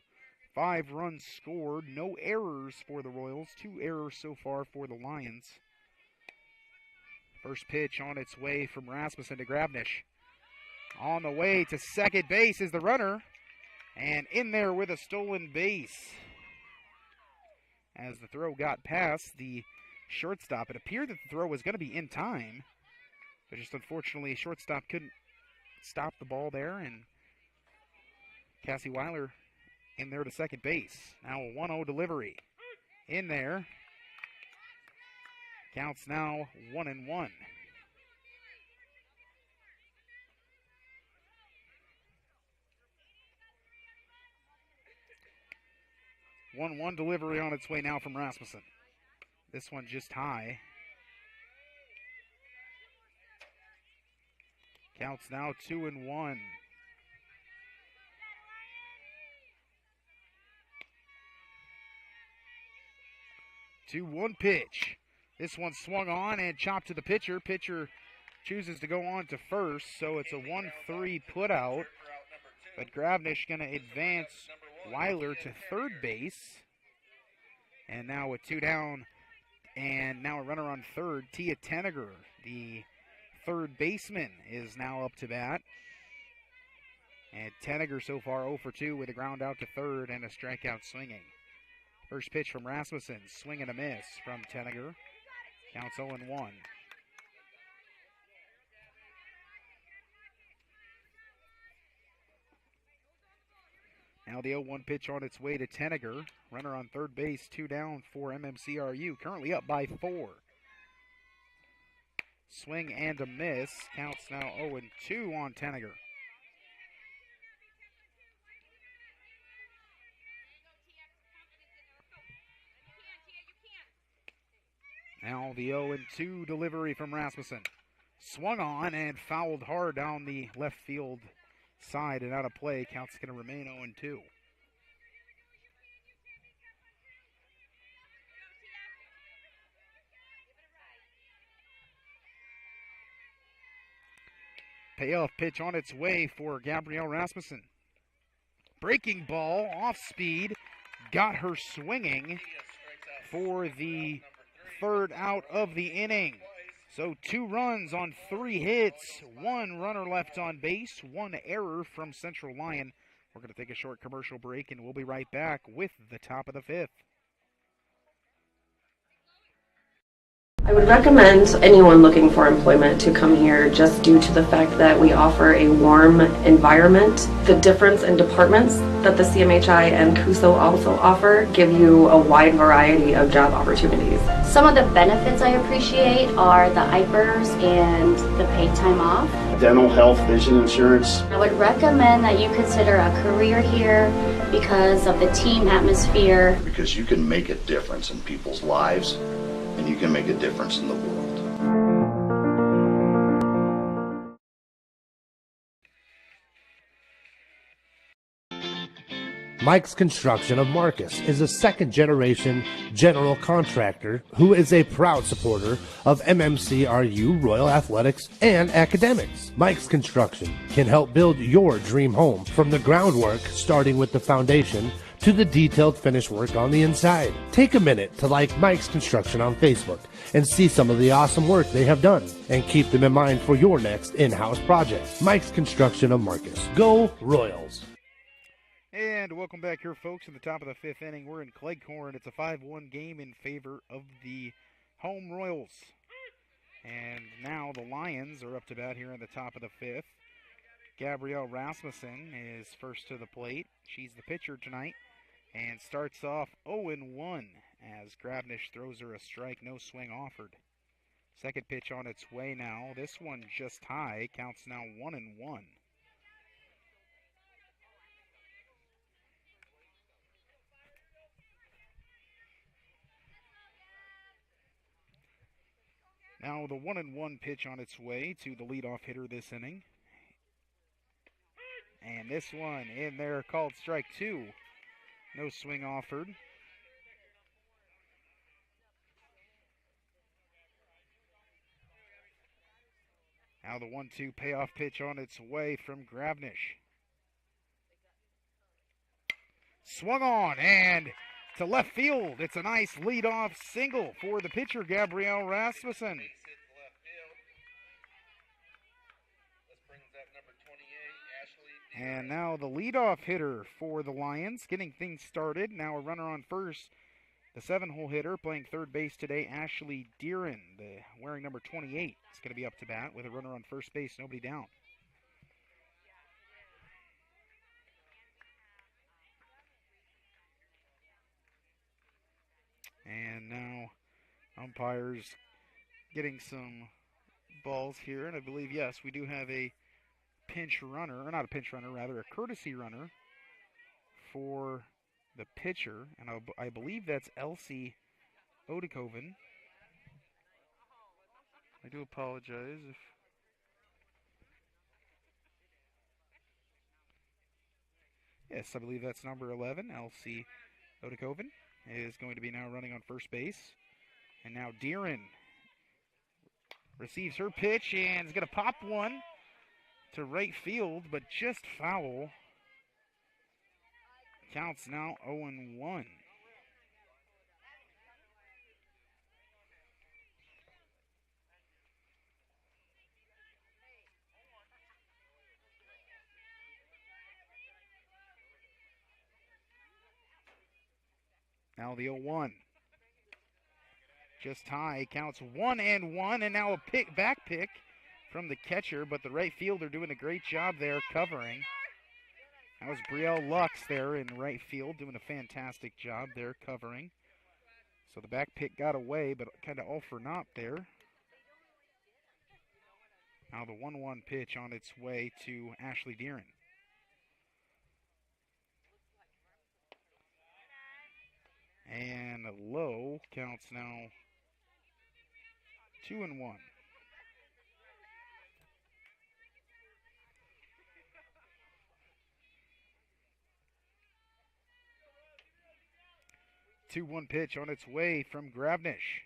5 runs scored. No errors for the Royals. 2 errors so far for the Lions. First pitch on its way from Rasmussen to Gravenish. On the way to second base is the runner. And in there with a stolen base. As the throw got past the shortstop, it appeared that the throw was going to be in time. But just unfortunately, shortstop couldn't stop the ball there. And Cassie Weiler in there to second base. Now a 1-0 delivery. In there. Counts now 1-1. 1-1 delivery on its way now from Rasmussen. This one just high. Counts now 2-1. 2-1 pitch. This one swung on and chopped to the pitcher. Pitcher chooses to go on to first, so it's a 1-3 put out. But Gravenish going to advance Weiler to third base. And now with 2 down, and now a runner on third, Tia Tenniger, the third baseman, is now up to bat. And Tenniger so far 0 for 2 with a ground out to third and a strikeout swinging. First pitch from Rasmussen, swing and a miss from Tenniger. Counts 0-1. Now the 0-1 pitch on its way to Tenniger. Runner on third base, 2 down for MMCRU. Currently up by 4. Swing and a miss. Counts now 0-2 on Tenniger. Now the 0-2 delivery from Rasmussen. Swung on and fouled hard down the left field side and out of play. Count's going to remain 0-2. Payoff pitch on its way for Gabrielle Rasmussen. Breaking ball, off speed, got her swinging for the third out of the inning. So 2 runs on 3 hits, 1 runner left on base, 1 error from Central Lyon. We're going to take a short commercial break, and we'll be right back with the top of the 5th. I would recommend anyone looking for employment to come here just due to the fact that we offer a warm environment. The difference in departments that the CMHI and CUSO also offer give you a wide variety of job opportunities. Some of the benefits I appreciate are the IPERS and the paid time off. Dental, health, vision insurance. I would recommend that you consider a career here because of the team atmosphere. Because you can make a difference in people's lives, and you can make a difference in the world. Mike's Construction of Marcus is a second-generation general contractor who is a proud supporter of MMCRU, Royal Athletics, and academics. Mike's Construction can help build your dream home from the groundwork, starting with the foundation, to the detailed finish work on the inside. Take a minute to like Mike's Construction on Facebook and see some of the awesome work they have done, and keep them in mind for your next in-house project. Mike's Construction of Marcus. Go Royals! And welcome back here, folks, in the top of the 5th inning. We're in Cleghorn. It's a 5-1 game in favor of the home Royals. And now the Lions are up to bat here in the top of the 5th. Gabrielle Rasmussen is first to the plate. She's the pitcher tonight and starts off 0-1 as Grabnish throws her a strike, no swing offered. Second pitch on its way now. This one just high, counts now 1-1. Now the 1-1 pitch on its way to the leadoff hitter this inning. And this one in there called strike 2. No swing offered. Now the 1-2 payoff pitch on its way from Grabnish. Swung on and to left field. It's a nice leadoff single for the pitcher, Gabrielle Rasmussen. And now the leadoff hitter for the Lions getting things started. Now a runner on first. The 7-hole hitter playing third base today, Ashley Deeren, wearing number 28, is going to be up to bat with a runner on first base, nobody down. And now umpires getting some balls here, and I believe, yes, we do have a pinch runner, or not a pinch runner, rather a courtesy runner for the pitcher, and I believe that's Elsie Odekoven. I do apologize if... Yes, I believe that's number 11, Elsie Odekoven, is going to be now running on first base. And now Deeren receives her pitch and is going to pop one to right field, but just foul. Counts now 0-1. Now the 0-1. Just high, counts 1-1, and now a back pick from the catcher, but the right fielder doing a great job there covering. That was Brielle Lux there in right field doing a fantastic job there covering. So the back pick got away, but kind of all for naught there. Now the 1-1 pitch on its way to Ashley Deeren. And low, counts now 2-1. The 2-1 pitch on its way from Gravnish.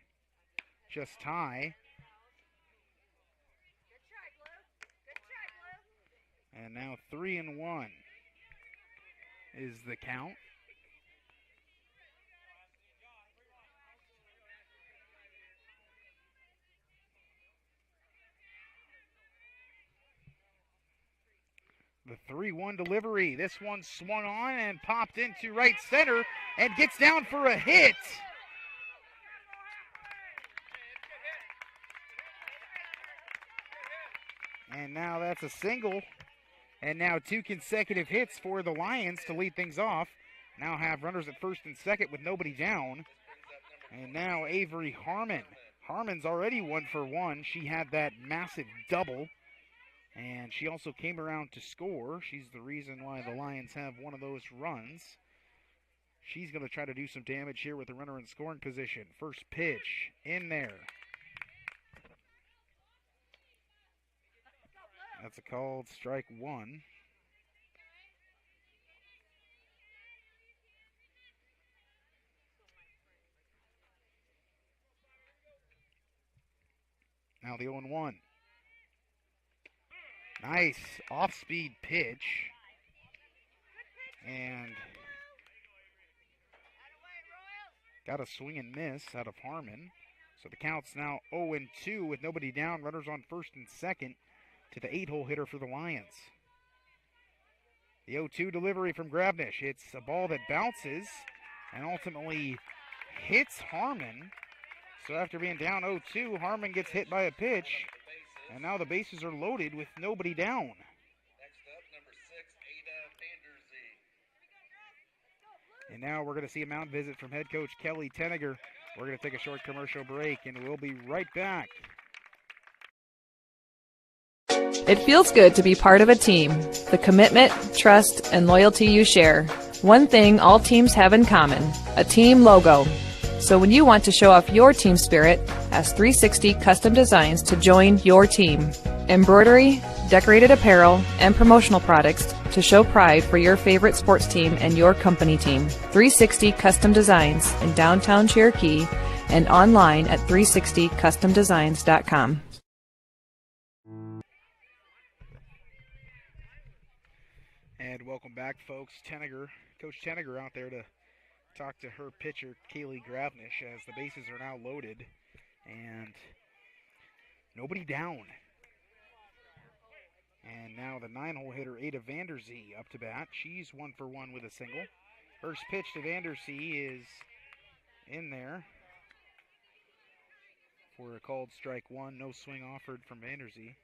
Just high. And now 3-1 is the count. The 3-1 delivery. This one swung on and popped into right center and gets down for a hit. And now that's a single. And now 2 consecutive hits for the Lions to lead things off. Now have runners at first and second with nobody down. And now Avery Harmon. Harmon's already 1 for 1. She had that massive double. And she also came around to score. She's the reason why the Lions have one of those runs. She's going to try to do some damage here with the runner in scoring position. First pitch in there. That's a called strike 1. Now the 0-1. Nice off-speed pitch. And got a swing and miss out of Harmon. So the count's now 0-2 with nobody down. Runners on first and second to the 8-hole hitter for the Lions. The 0-2 delivery from Gravnish. It's a ball that bounces and ultimately hits Harmon. So after being down 0-2, Harmon gets hit by a pitch. And now the bases are loaded with nobody down. Next up, number 6, Ada Vanderzee. And now we're going to see a mound visit from head coach Kelly Tenniger. We're going to take a short commercial break, and we'll be right back. It feels good to be part of a team. The commitment, trust, and loyalty you share. One thing all teams have in common, a team logo. So when you want to show off your team spirit, ask 360 Custom Designs to join your team. Embroidery, decorated apparel, and promotional products to show pride for your favorite sports team and your company team. 360 Custom Designs in downtown Cherokee and online at 360customdesigns.com. And welcome back, folks. Coach Tenniger out there to talk to her pitcher, Kaylee Gravnish, as the bases are now loaded and nobody down. And now the 9-hole hitter, Ada Vanderzee, up to bat. She's 1 for 1 with a single. First pitch to Vanderzee is in there for a called strike 1. No swing offered from Vanderzee.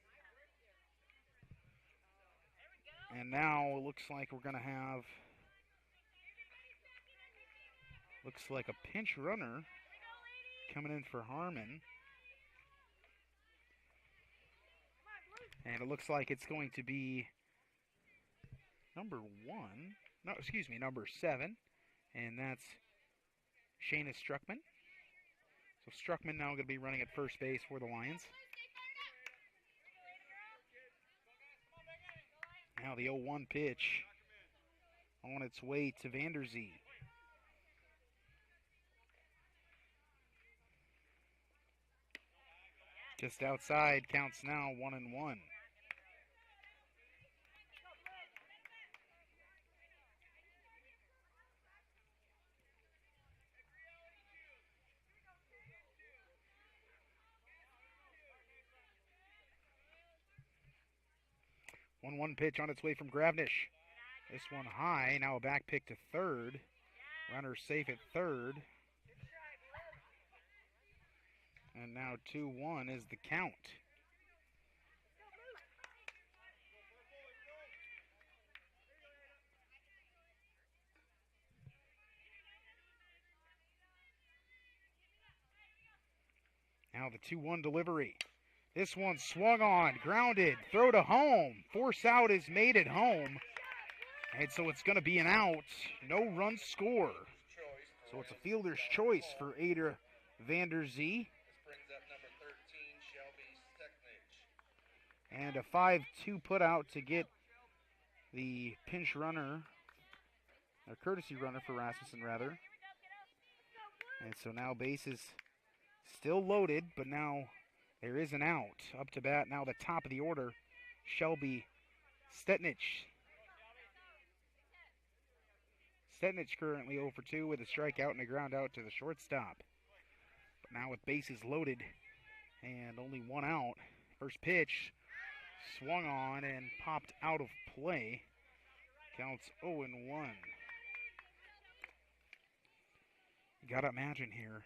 And now it looks like we're going to have looks like a pinch runner coming in for Harmon. And it looks like it's going to be number 7. And that's Shayna Struckman. So Struckman now going to be running at first base for the Lions. Now the 0-1 pitch on its way to Vanderzee. Just outside, counts now 1-1. One pitch on its way from Gravnish. This one high, now a back pick to third. Runner safe at third. And now 2-1 is the count. Now the 2-1 delivery. This one swung on, grounded, throw to home. Force out is made at home. And so it's going to be an out. No run score. So it's a fielder's choice for Ada Vander Zee. And a 5-2 put out to get the pinch runner, or courtesy runner for Rasmussen, rather. And so now bases still loaded, but now there is an out. Up to bat now the top of the order, Shelby Stetnich. Stetnich currently 0 for 2 with a strikeout and a ground out to the shortstop. But now with bases loaded and only one out, first pitch swung on and popped out of play. Counts 0-1. You gotta imagine here,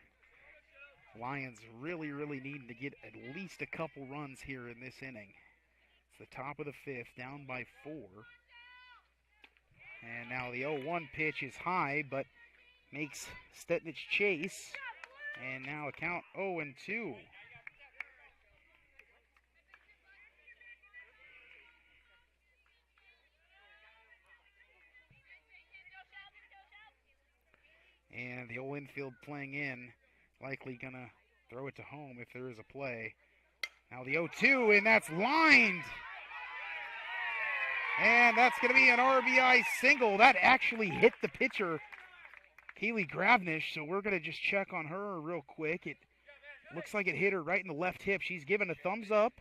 Lions really needing to get at least a couple runs here in this inning. It's the top of the 5th, down by 4. And now the 0-1 pitch is high, but makes Stetnich chase. And now a count 0-2. And the old infield playing in, likely going to throw it to home if there is a play. Now the 0-2, and that's lined. And that's going to be an RBI single. That actually hit the pitcher, Kaylee Gravnish, so we're going to just check on her real quick. It looks like it hit her right in the left hip. She's giving a thumbs up.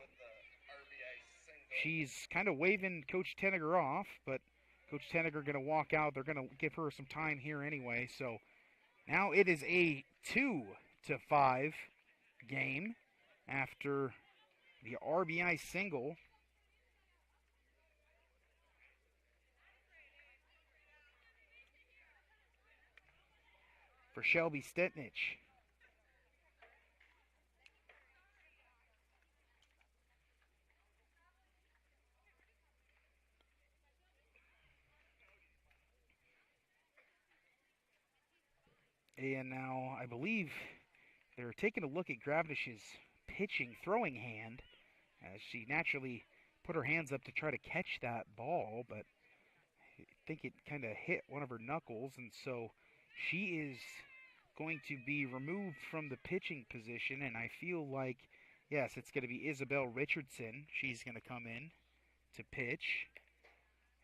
She's kind of waving Coach Tenniger off, but Coach Tenniger going to walk out. They're going to give her some time here anyway, so now it is a 2-5 game after the RBI single. For Shelby Stetnich. And now I believe they're taking a look at Gravnish's throwing hand, as she naturally put her hands up to try to catch that ball, but I think it kind of hit one of her knuckles, and so she is going to be removed from the pitching position, and I feel like, yes, it's going to be Isabel Richardson. She's going to come in to pitch.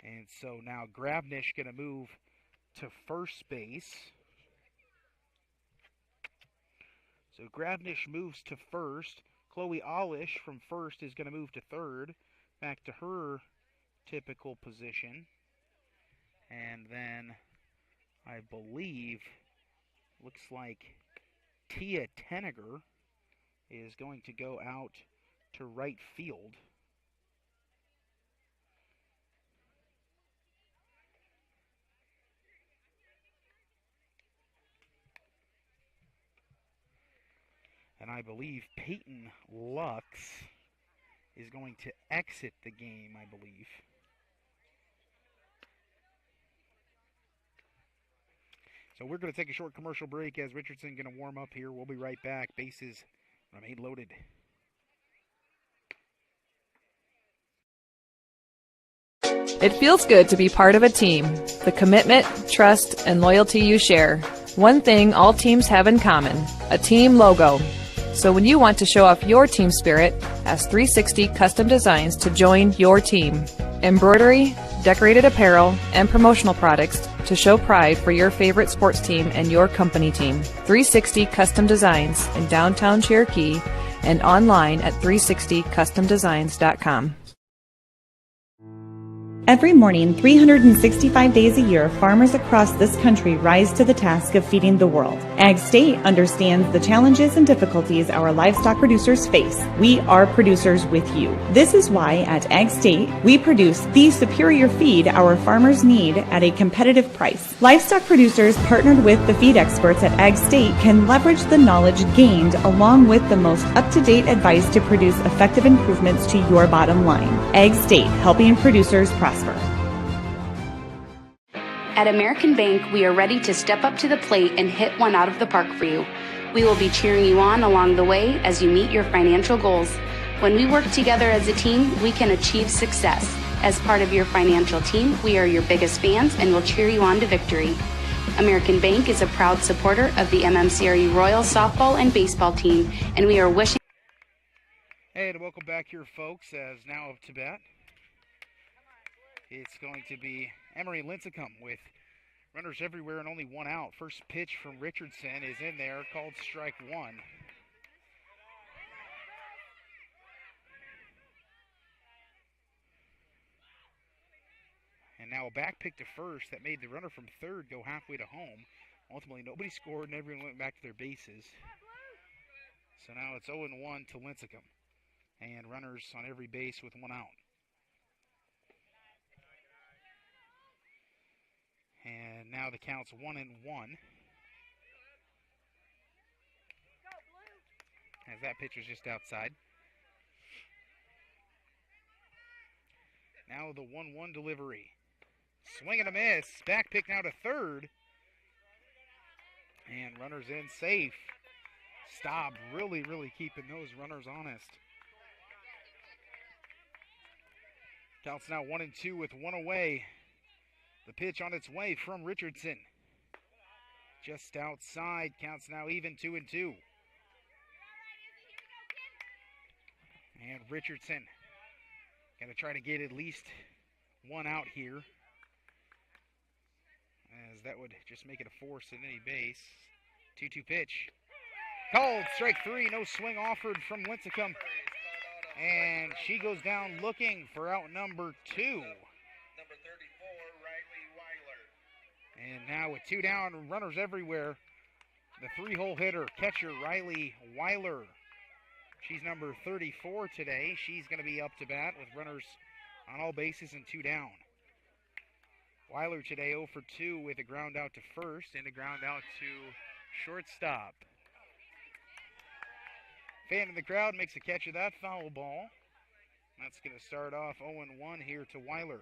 And so now Gravnish going to move to first base. So Gravnish moves to first. Chloe Olish from first is going to move to third, back to her typical position. And then I believe, looks like Tia Tenniger is going to go out to right field. And I believe Peyton Lux is going to exit the game, I believe. So we're going to take a short commercial break as Richardson going to warm up here. We'll be right back. Bases remain loaded. It feels good to be part of a team. The commitment, trust, and loyalty you share. One thing all teams have in common, a team logo. So when you want to show off your team spirit, ask 360 Custom Designs to join your team. Embroidery, decorated apparel, and promotional products to show pride for your favorite sports team and your company team. 360 Custom Designs in downtown Cherokee and online at 360customdesigns.com. Every morning, 365 days a year, farmers across this country rise to the task of feeding the world. Ag State understands the challenges and difficulties our livestock producers face. We are producers with you. This is why at Ag State, we produce the superior feed our farmers need at a competitive price. Livestock producers partnered with the feed experts at Ag State can leverage the knowledge gained along with the most up-to-date advice to produce effective improvements to your bottom line. Ag State, helping producers prosper. At American Bank, we are ready to step up to the plate and hit one out of the park for you. We will be cheering you on along the way as you meet your financial goals. When we work together as a team, we can achieve success. As part of your financial team, we are your biggest fans and will cheer you on to victory. American Bank is a proud supporter of the MMCRU Royals softball and baseball team, and we are wishing... Hey, and welcome back here, folks, as now up to bat. It's going to be Emery Lincecum with runners everywhere and only one out. First pitch from Richardson is in there, called strike one. And now a back pick to first that made the runner from third go halfway to home. Ultimately, nobody scored and everyone went back to their bases. So now it's 0-1 to Lincecum. And runners on every base with one out. And now the count's 1-1. As that pitch was just outside. Now the 1-1 delivery. Swing and a miss. Back pick now to third. And runners in safe. Staub really keeping those runners honest. Counts now 1-2 with one away. The pitch on its way from Richardson. Just outside. Counts now even 2-2. And Richardson going to try to get at least one out here, as that would just make it a force at any base. 2-2 pitch. Called strike three. No swing offered from Lincecum. And she goes down looking for out number two. Number 34, Riley Weiler. And now with two down, runners everywhere. The three-hole hitter, catcher Riley Weiler. She's number 34 today. She's going to be up to bat with runners on all bases and two down. Weiler today 0 for 2 with a ground out to first and a ground out to shortstop. Fan in the crowd makes a catch of that foul ball. That's going to start off 0-1 here to Weiler.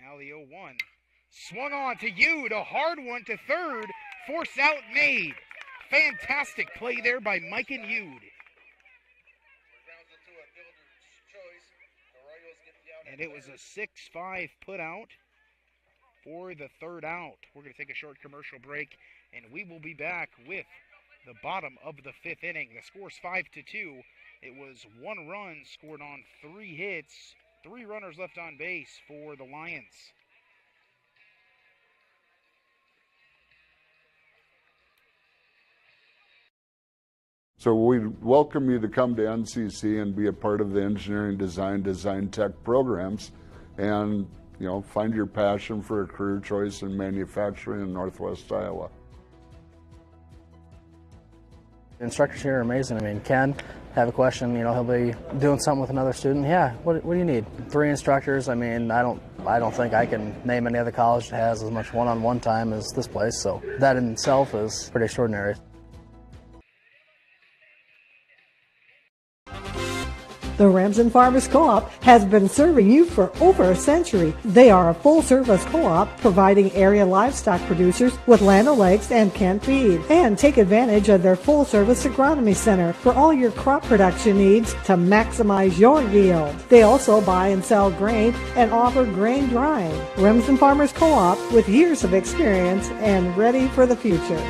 Now the 0-1. Swung on to Yude. A hard one to third. Force out made. Fantastic play there by Mike and Yude. And it was a 6-5 put out for the third out. We're going to take a short commercial break, and we will be back with the bottom of the fifth inning. The score's 5-2. It was one run scored on 3 hits. 3 runners left on base for the Lions. So we welcome you to come to NCC and be a part of the engineering design tech programs, and find your passion for a career choice in manufacturing in Northwest Iowa. The instructors here are amazing. I mean, Ken, have a question, he'll be doing something with another student. Yeah, what do you need? 3 instructors. I mean, I don't think I can name any other college that has as much one-on-one time as this place. So that in itself is pretty extraordinary. The Remsen Farmers Co-op has been serving you for over a century. They are a full-service co-op providing area livestock producers with land o'lakes and canned feed. And take advantage of their full-service agronomy center for all your crop production needs to maximize your yield. They also buy and sell grain and offer grain drying. Remsen Farmers Co-op with years of experience and ready for the future.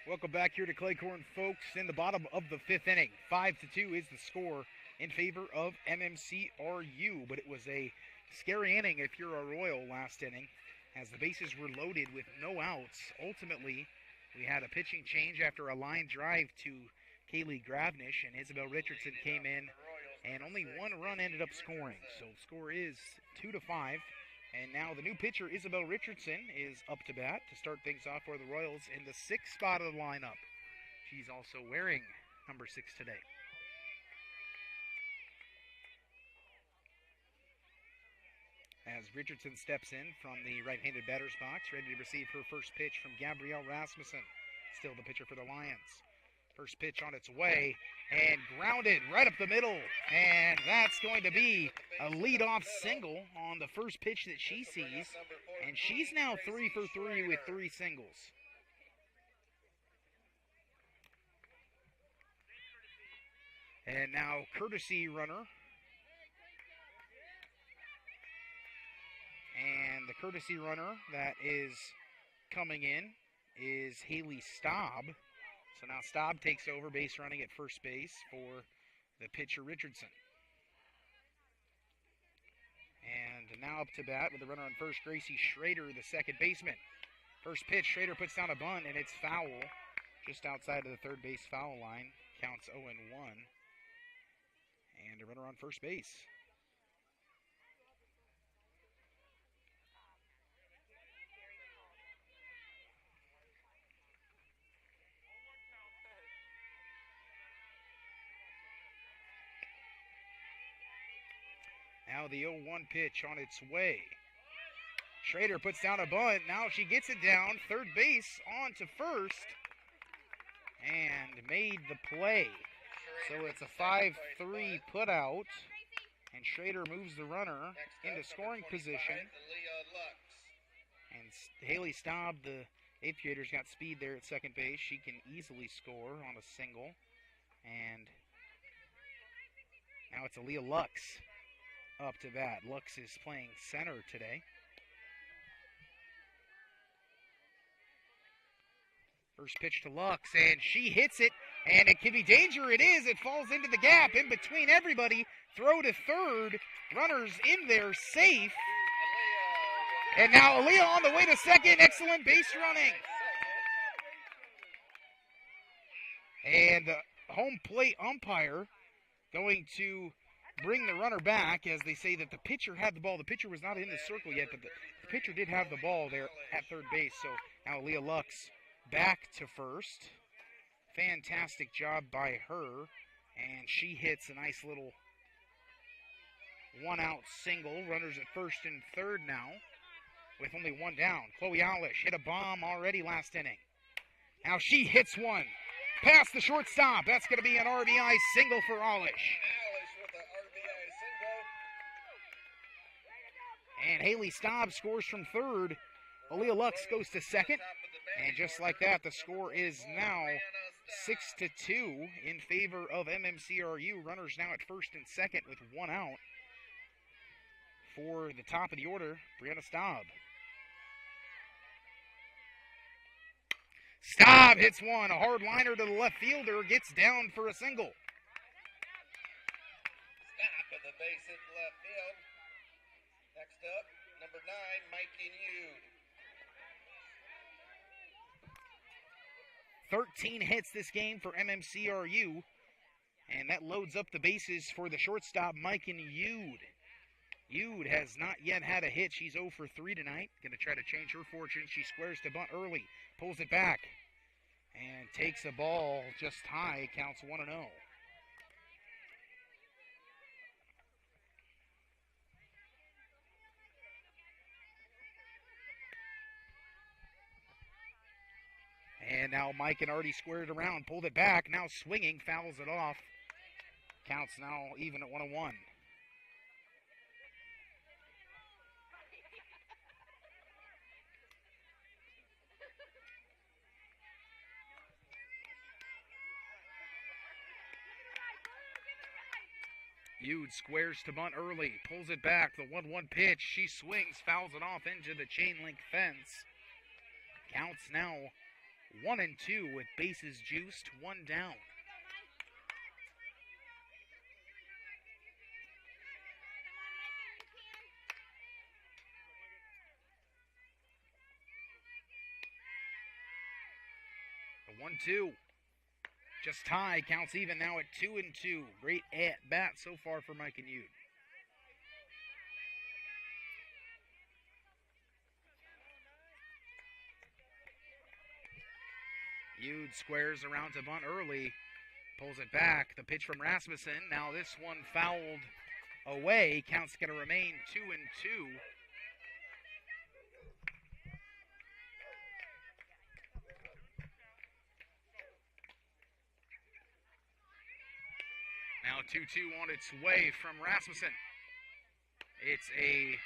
Welcome back here to Claycorn, folks, in the bottom of the fifth inning. 5-2 is the score in favor of MMCRU, but it was a scary inning if you're a Royal last inning, as the bases were loaded with no outs. Ultimately, we had a pitching change after a line drive to Kaylee Gravnish, and Isabel Richardson came in, and only one run ended up scoring. So the score is 2-5. And now the new pitcher, Isabel Richardson, is up to bat to start things off for the Royals in the 6th spot of the lineup. She's also wearing number 6 today. As Richardson steps in from the right-handed batter's box, ready to receive her first pitch from Gabrielle Rasmussen, still the pitcher for the Lions. First pitch on its way and grounded right up the middle. And that's going to be a leadoff single on the first pitch that she sees. And she's now 3 for 3 with 3 singles. And now courtesy runner. And the courtesy runner that is coming in is Haley Staub. So now Staub takes over base running at first base for the pitcher Richardson. And now up to bat with the runner on first, Gracie Schrader, the second baseman. First pitch, Schrader puts down a bunt, and it's foul. Just outside of the third base foul line. Counts 0-1. And a runner on first base. Now the 0-1 pitch on its way. Schrader puts down a bunt. Now she gets it down. Third base on to first. And made the play. So it's a 5-3 put out. And Schrader moves the runner into scoring position. And Haley Staub, the 8th grader's got speed there at second base. She can easily score on a single. And now it's Aaliyah Lux up to bat. Lux is playing center today. First pitch to Lux, and she hits it, and it can be danger. It is. It falls into the gap in between everybody. Throw to third. Runners in there, safe. And now Aaliyah on the way to second. Excellent base running. And the home plate umpire going to bring the runner back as they say that the pitcher had the ball. The pitcher was not in the circle yet, but the pitcher did have the ball there at third base. So now Aaliyah Lux back to first. Fantastic job by her. And she hits a nice little one-out single. Runners at first and third now with only one down. Chloe Olish hit a bomb already last inning. Now she hits one past the shortstop. That's going to be an RBI single for Olish. And Haley Staub scores from third. Aaliyah Lux goes to second. And just like that, the score is now 6-2 in favor of MMCRU. Runners now at first and second with one out. For the top of the order, Brianna Staub. Staub hits one. A hard liner to the left fielder. Gets down for a single. Stop at the base hit left field. Next up, number 9, Mikey Nude. 13 hits this game for MMCRU. And that loads up the bases for the shortstop, Mike and Yude. Yude has not yet had a hit. She's 0 for 3 tonight. Going to try to change her fortune. She squares to bunt early. Pulls it back. And takes a ball just high. Counts 1-0. And now Mike and already squared around. Pulled it back. Now swinging. Fouls it off. Counts now even at 1-1. Yude squares to bunt early, pulls it back, the 1-1 pitch, she swings, fouls it off into the chain link fence. Counts now 1-2 with bases juiced, one down. The 1-2. Just tie, counts even now at 2-2. Great at bat so far for Mike and Yude. Yude squares around to bunt early, pulls it back. The pitch from Rasmussen. Now this one fouled away. Count's going to remain 2-2. Now 2-2 on its way from Rasmussen. It's a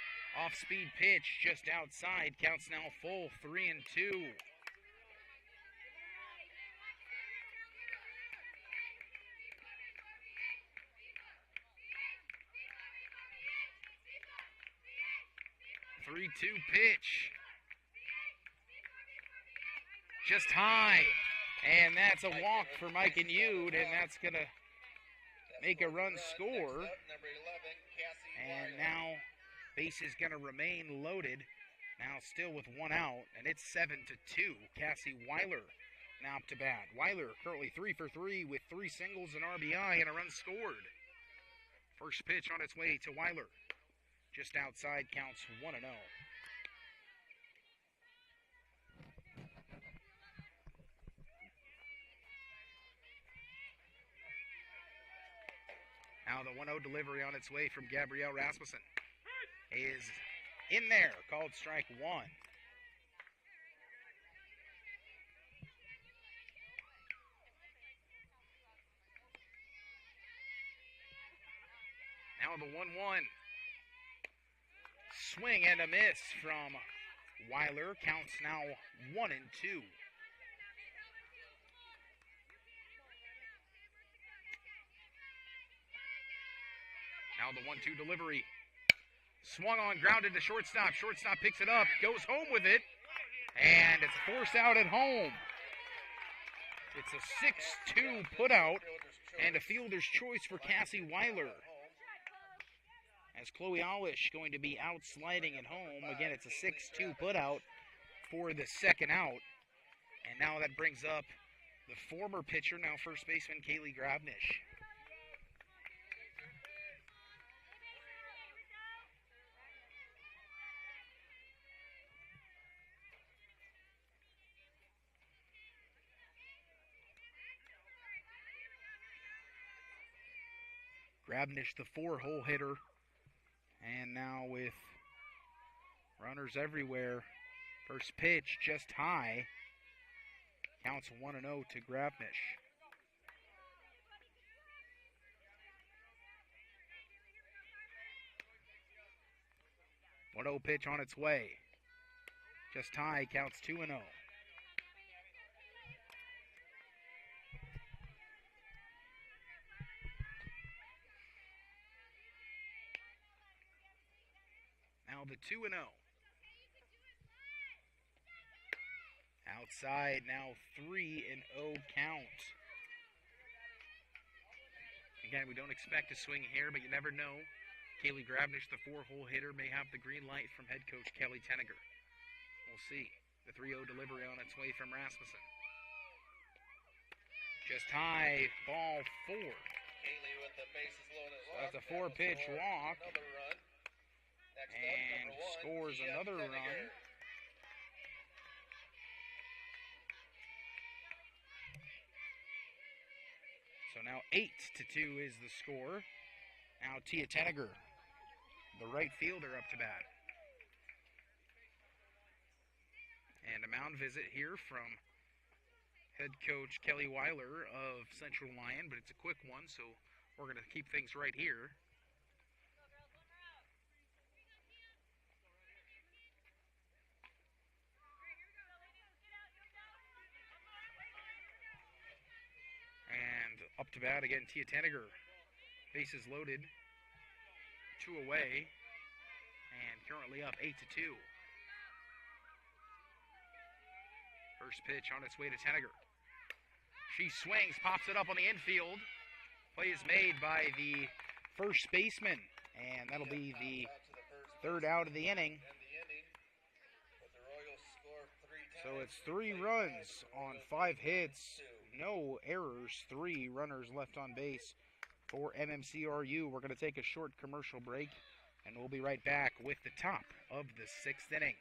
off-speed pitch just outside. Counts now full, 3-2. Three-two pitch. Just high. And that's a walk for Mike and Yude, and that's going to make a run score. And now base is going to remain loaded. Now still with one out, and it's 7-2. Cassie Weiler now up to bat. Weiler currently 3 for 3 with 3 singles and RBI and a run scored. First pitch on its way to Weiler. Just outside, counts 1-0. Now the 1-0 delivery on its way from Gabrielle Rasmussen is in there, called strike one. Now the 1-1. Swing and a miss from Weiler. Counts now 1-2. Now the 1-2 delivery. Swung on, grounded to shortstop. Shortstop picks it up, goes home with it, and it's forced out at home. It's a 6-2 putout and a fielder's choice for Cassie Weiler. As Chloe Olish going to be out sliding at home. Again, it's a 6-2 putout for the second out. And now that brings up the former pitcher, now first baseman, Kaylee Grabnish. Grabnish, the 4-hole hitter. And now with runners everywhere, first pitch just high. Counts 1-0 to Grabnish. One 0 pitch on its way. Just high, counts 2-0. Now the 2-0. Outside, now 3-0 count. Again, we don't expect a swing here, but you never know. Kaylee Grabnish, the 4-hole hitter, may have the green light from head coach Kelly Tenniger. We'll see. The 3-0 delivery on its way from Rasmussen. Just high, ball 4. Haley with the bases loaded. So that's a 4-pitch walk. And scores another run. So now 8-2 is the score. Now Tia Tenniger, the right fielder, up to bat. And a mound visit here from head coach Kelly Weiler of Central Lyon, but it's a quick one, so we're going to keep things right here. Up to bat again, Tia Tenniger. Bases loaded. 2 away. And currently up 8-2. First pitch on its way to Tenniger. She swings, pops it up on the infield. Play is made by the first baseman. And that'll be the third out of the inning. So it's 3 runs on 5 hits. No errors, 3 runners left on base for MMCRU. We're going to take a short commercial break, and we'll be right back with the top of the 6th inning.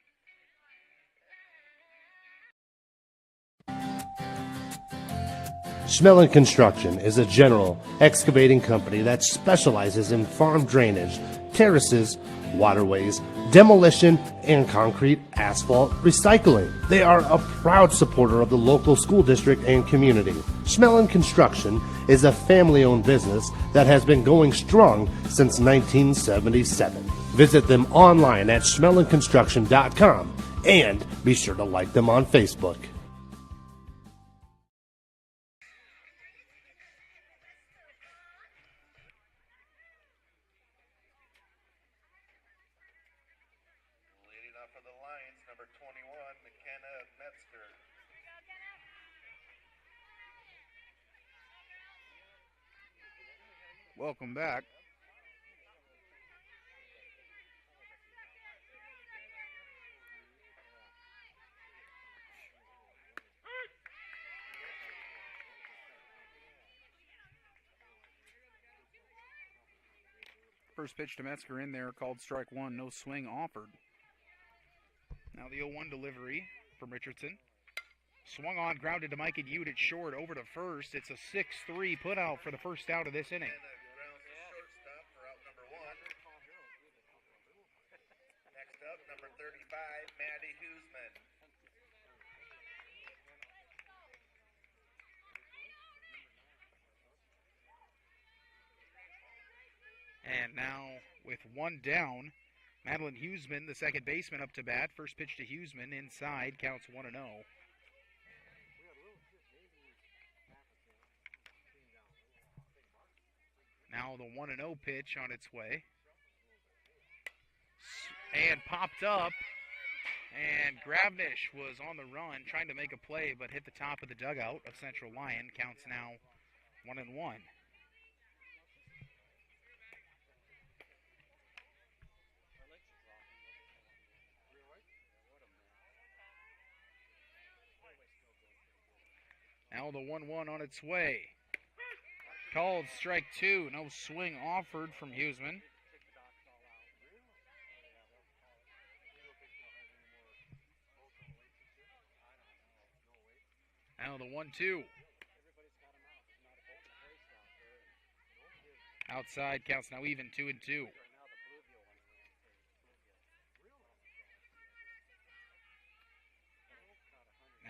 Schmelling Construction is a general excavating company that specializes in farm drainage, terraces, waterways, demolition, and concrete asphalt recycling. They are a proud supporter of the local school district and community. Schmelling Construction is a family-owned business that has been going strong since 1977. Visit them online at schmellingconstruction.com and be sure to like them on Facebook. Leading off for the Lions, number 21, McKenna Metzger. Welcome back. First pitch to Metzger in there, called strike one, no swing offered. Now the 0-1 delivery from Richardson. Swung on, grounded to Mike and Udit short, over to first. It's a 6-3 putout for the first out of this inning. Shortstop for out number 1. Next up, number 35, Maddie Huseman. And now with one down, Madeline Huseman, the second baseman, up to bat. First pitch to Huseman, inside, counts 1-0. Now the 1-0 pitch on its way. And popped up. And Gravnish was on the run, trying to make a play, but hit the top of the dugout of Central Lyon. Counts now 1-1. Now the 1-1 on its way. Called strike two. No swing offered from Huseman. Now the 1-2. Outside, counts now even, 2-2.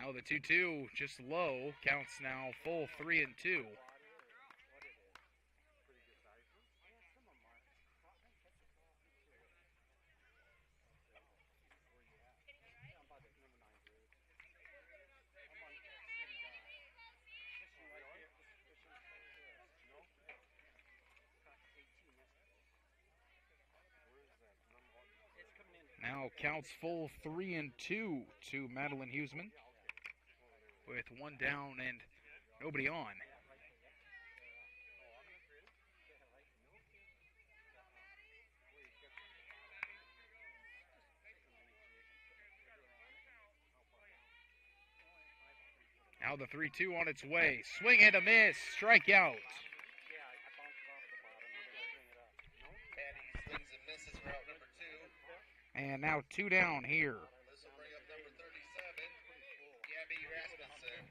Now the 2-2 just low, counts now full 3-2. Now counts full 3-2 to Madeline Huseman, with one down and nobody on. Now the 3-2 on its way. Swing and a miss. Strikeout. Patty swings and misses for out number 2. And now two down here. This will bring up number 37, Gabby Rasmussen.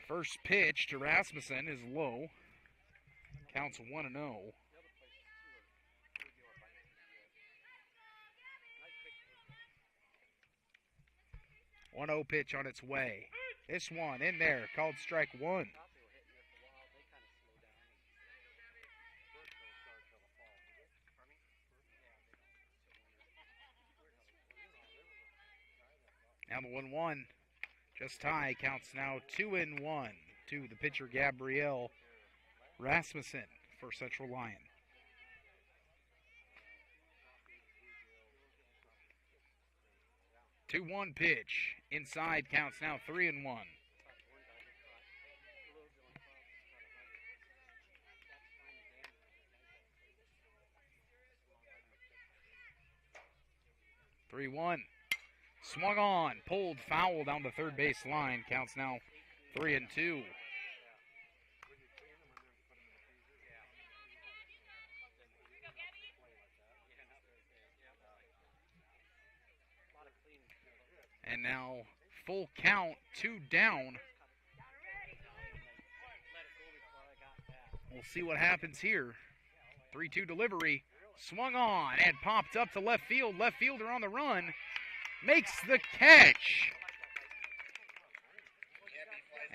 First pitch to Rasmussen is low. Counts 1-0. One 0 pitch on its way. This one in there, called strike one. Now the 1-1, just tie, counts now 2-1 to the pitcher Gabrielle Rasmussen for Central Lyon. Two 2-1 pitch. Inside, counts now 3-1. Three 1. Swung on, pulled, foul down the third base line. Counts now 3-2. And now full count, 2 down. We'll see what happens here. 3-2 delivery. Swung on and popped up to left field. Left fielder on the run. Makes the catch.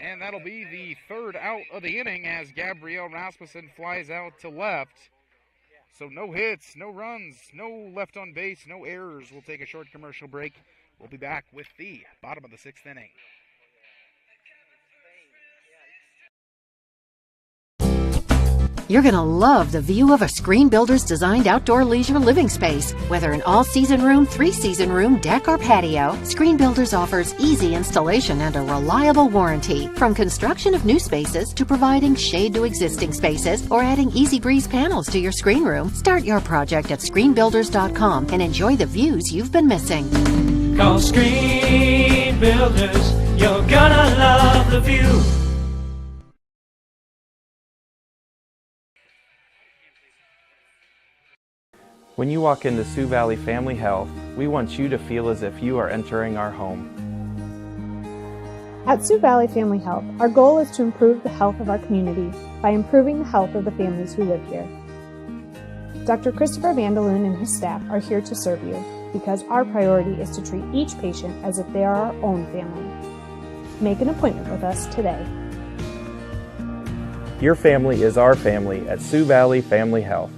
And that'll be the 3rd out of the inning as Gabrielle Rasmussen flies out to left. So no hits, no runs, no left on base, no errors. We'll take a short commercial break. We'll be back with the bottom of the 6th inning. You're going to love the view of a Screen Builder's designed outdoor leisure living space. Whether an all-season room, 3-season room, deck, or patio, Screen Builders offers easy installation and a reliable warranty. From construction of new spaces to providing shade to existing spaces or adding Easy Breeze panels to your screen room, start your project at screenbuilders.com and enjoy the views you've been missing. Call Screen Builders. You're gonna love the view. When you walk into Sioux Valley Family Health, we want you to feel as if you are entering our home. At Sioux Valley Family Health, our goal is to improve the health of our community by improving the health of the families who live here. Dr. Christopher Vandaloon and his staff are here to serve you because our priority is to treat each patient as if they are our own family. Make an appointment with us today. Your family is our family at Sioux Valley Family Health.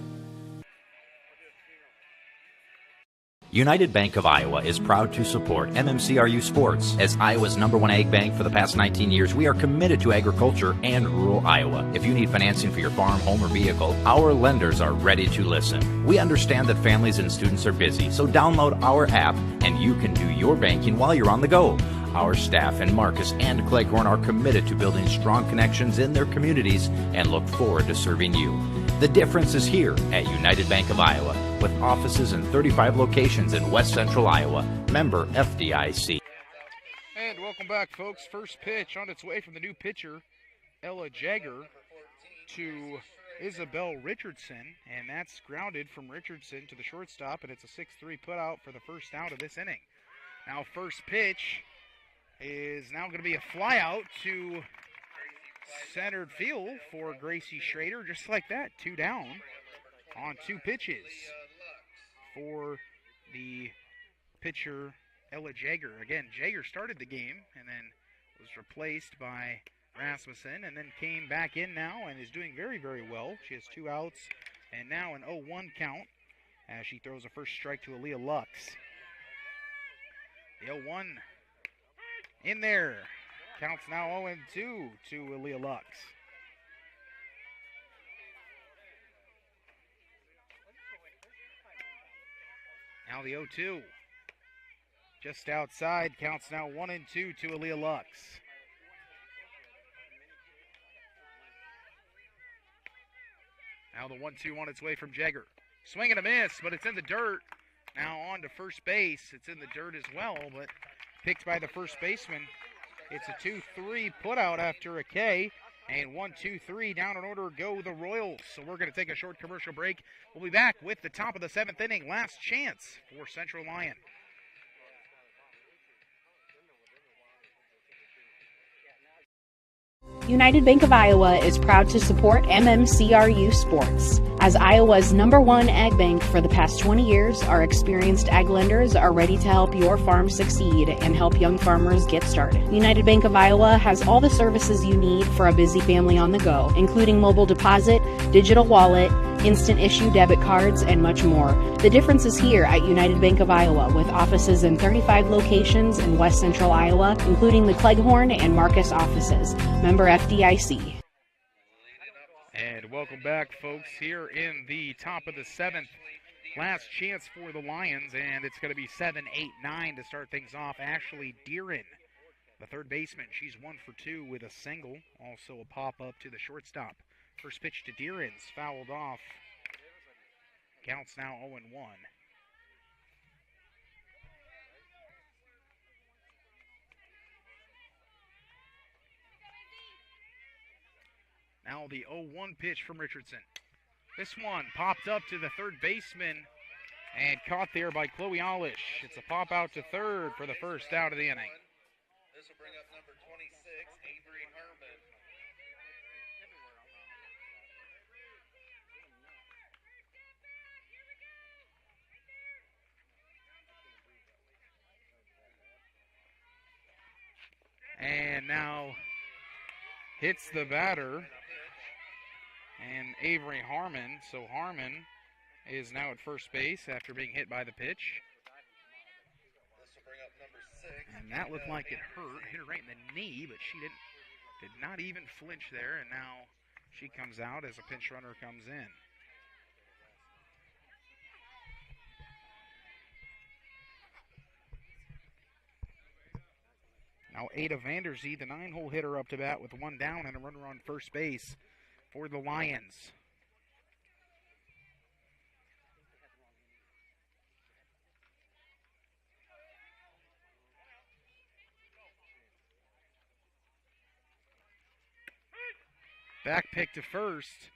United Bank of Iowa is proud to support MMCRU Sports. As Iowa's #1 ag bank for the past 19 years, we are committed to agriculture and rural Iowa. If you need financing for your farm, home, or vehicle, our lenders are ready to listen. We understand that families and students are busy, so download our app and you can do your banking while you're on the go. Our staff in Marcus and Cleghorn are committed to building strong connections in their communities and look forward to serving you. The difference is here at United Bank of Iowa, with offices in 35 locations in West Central Iowa. Member FDIC. And welcome back, folks. First pitch on its way from the new pitcher, Ella Jagger, to Isabel Richardson, and that's grounded from Richardson to the shortstop, and it's a 6-3 putout for the first out of this inning. Now, first pitch is now going to be a fly out to centered field for Gracie Schrader, just like that, 2 down on 2 pitches for the pitcher Ella Jagger. Again, Jagger started the game and then was replaced by Rasmussen and then came back in now and is doing very, very well. She has 2 outs and now an 0-1 count as she throws a first strike to Aaliyah Lux. The 0-1 in there. Counts now 0-2 to Aaliyah Lux. Now the 0-2. Just outside. Counts now 1-2 to Aaliyah Lux. Now the 1-2 on its way from Jagger. Swing and a miss, but it's in the dirt. Now on to first base. It's in the dirt as well, but picked by the first baseman. It's a 2-3 putout after a K. And 1-2-3 down in order go the Royals. So we're going to take a short commercial break. We'll be back with the top of the 7th inning. Last chance for Central Lyon. United Bank of Iowa is proud to support MMCRU Sports. As Iowa's #1 ag bank for the past 20 years, our experienced ag lenders are ready to help your farm succeed and help young farmers get started. United Bank of Iowa has all the services you need for a busy family on the go, including mobile deposit, digital wallet, instant issue debit cards, and much more. The difference is here at United Bank of Iowa, with offices in 35 locations in West Central Iowa, including the Cleghorn and Marcus offices. Member FDIC. And welcome back, folks, here in the top of the 7th. Last chance for the Lions, and it's going to be 7, 8, 9 to start things off. Ashley Deeren, the third baseman. She's 1 for 2 with a single. Also a pop-up to the shortstop. First pitch to Deeren's fouled off. Counts now 0-1. Now the 0-1 pitch from Richardson. This one popped up to the third baseman and caught there by Chloe Olish. It's a pop out to third for the first out of the inning. And now hits the batter. And Avery Harmon. So Harmon is now at first base after being hit by the pitch. And that looked like it hurt. Hit her right in the knee, but she did not even flinch there. And now she comes out as a pinch runner comes in. Now Ada Vanderzee, the 9-hole hitter, up to bat with one down and a runner on first base for the Lions. Back pick to first.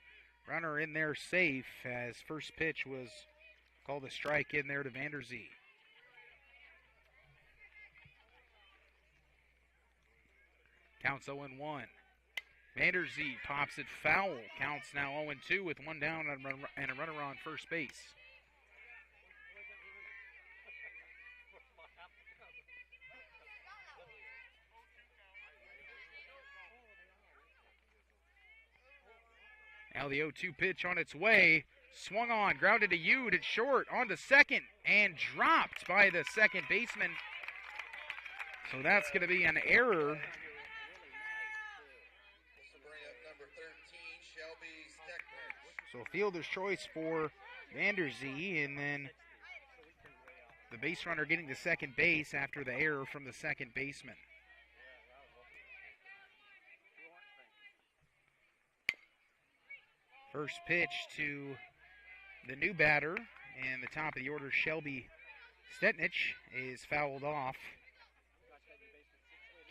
Runner in there safe as first pitch was called a strike in there to Vanderzee. Counts 0-1. Vanderzee pops it foul. Counts now 0-2 with one down and a runner on first base. Now the 0-2 pitch on its way. Swung on, grounded to Yude at short, on to second, and dropped by the second baseman. So that's going to be an error. So fielder's choice for Vanderzee, and then the base runner getting to second base after the error from the second baseman. First pitch to the new batter, and the top of the order, Shelby Stetnich, is fouled off.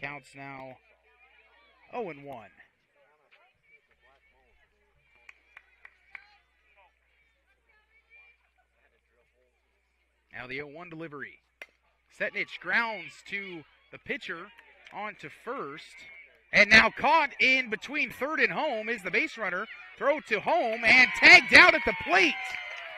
Counts now 0-1. Now the 0-1 delivery. Stetnich grounds to the pitcher onto first. And now caught in between third and home is the base runner. Throw to home and tagged out at the plate.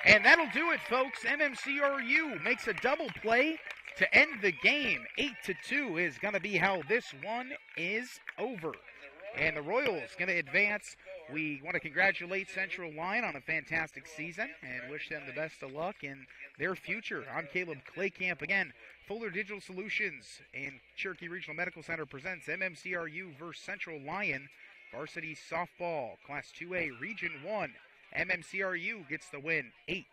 And that'll do it, folks. MMCRU makes a double play to end the game. 8-2 is going to be how this one is over. And the Royals going to advance. We want to congratulate Central Lyon on a fantastic season and wish them the best of luck in their future. I'm Caleb Claycamp again. Fuller Digital Solutions and Cherokee Regional Medical Center presents MMCRU versus Central Lyon Varsity Softball Class 2A Region 1. MMCRU gets the win 8-2.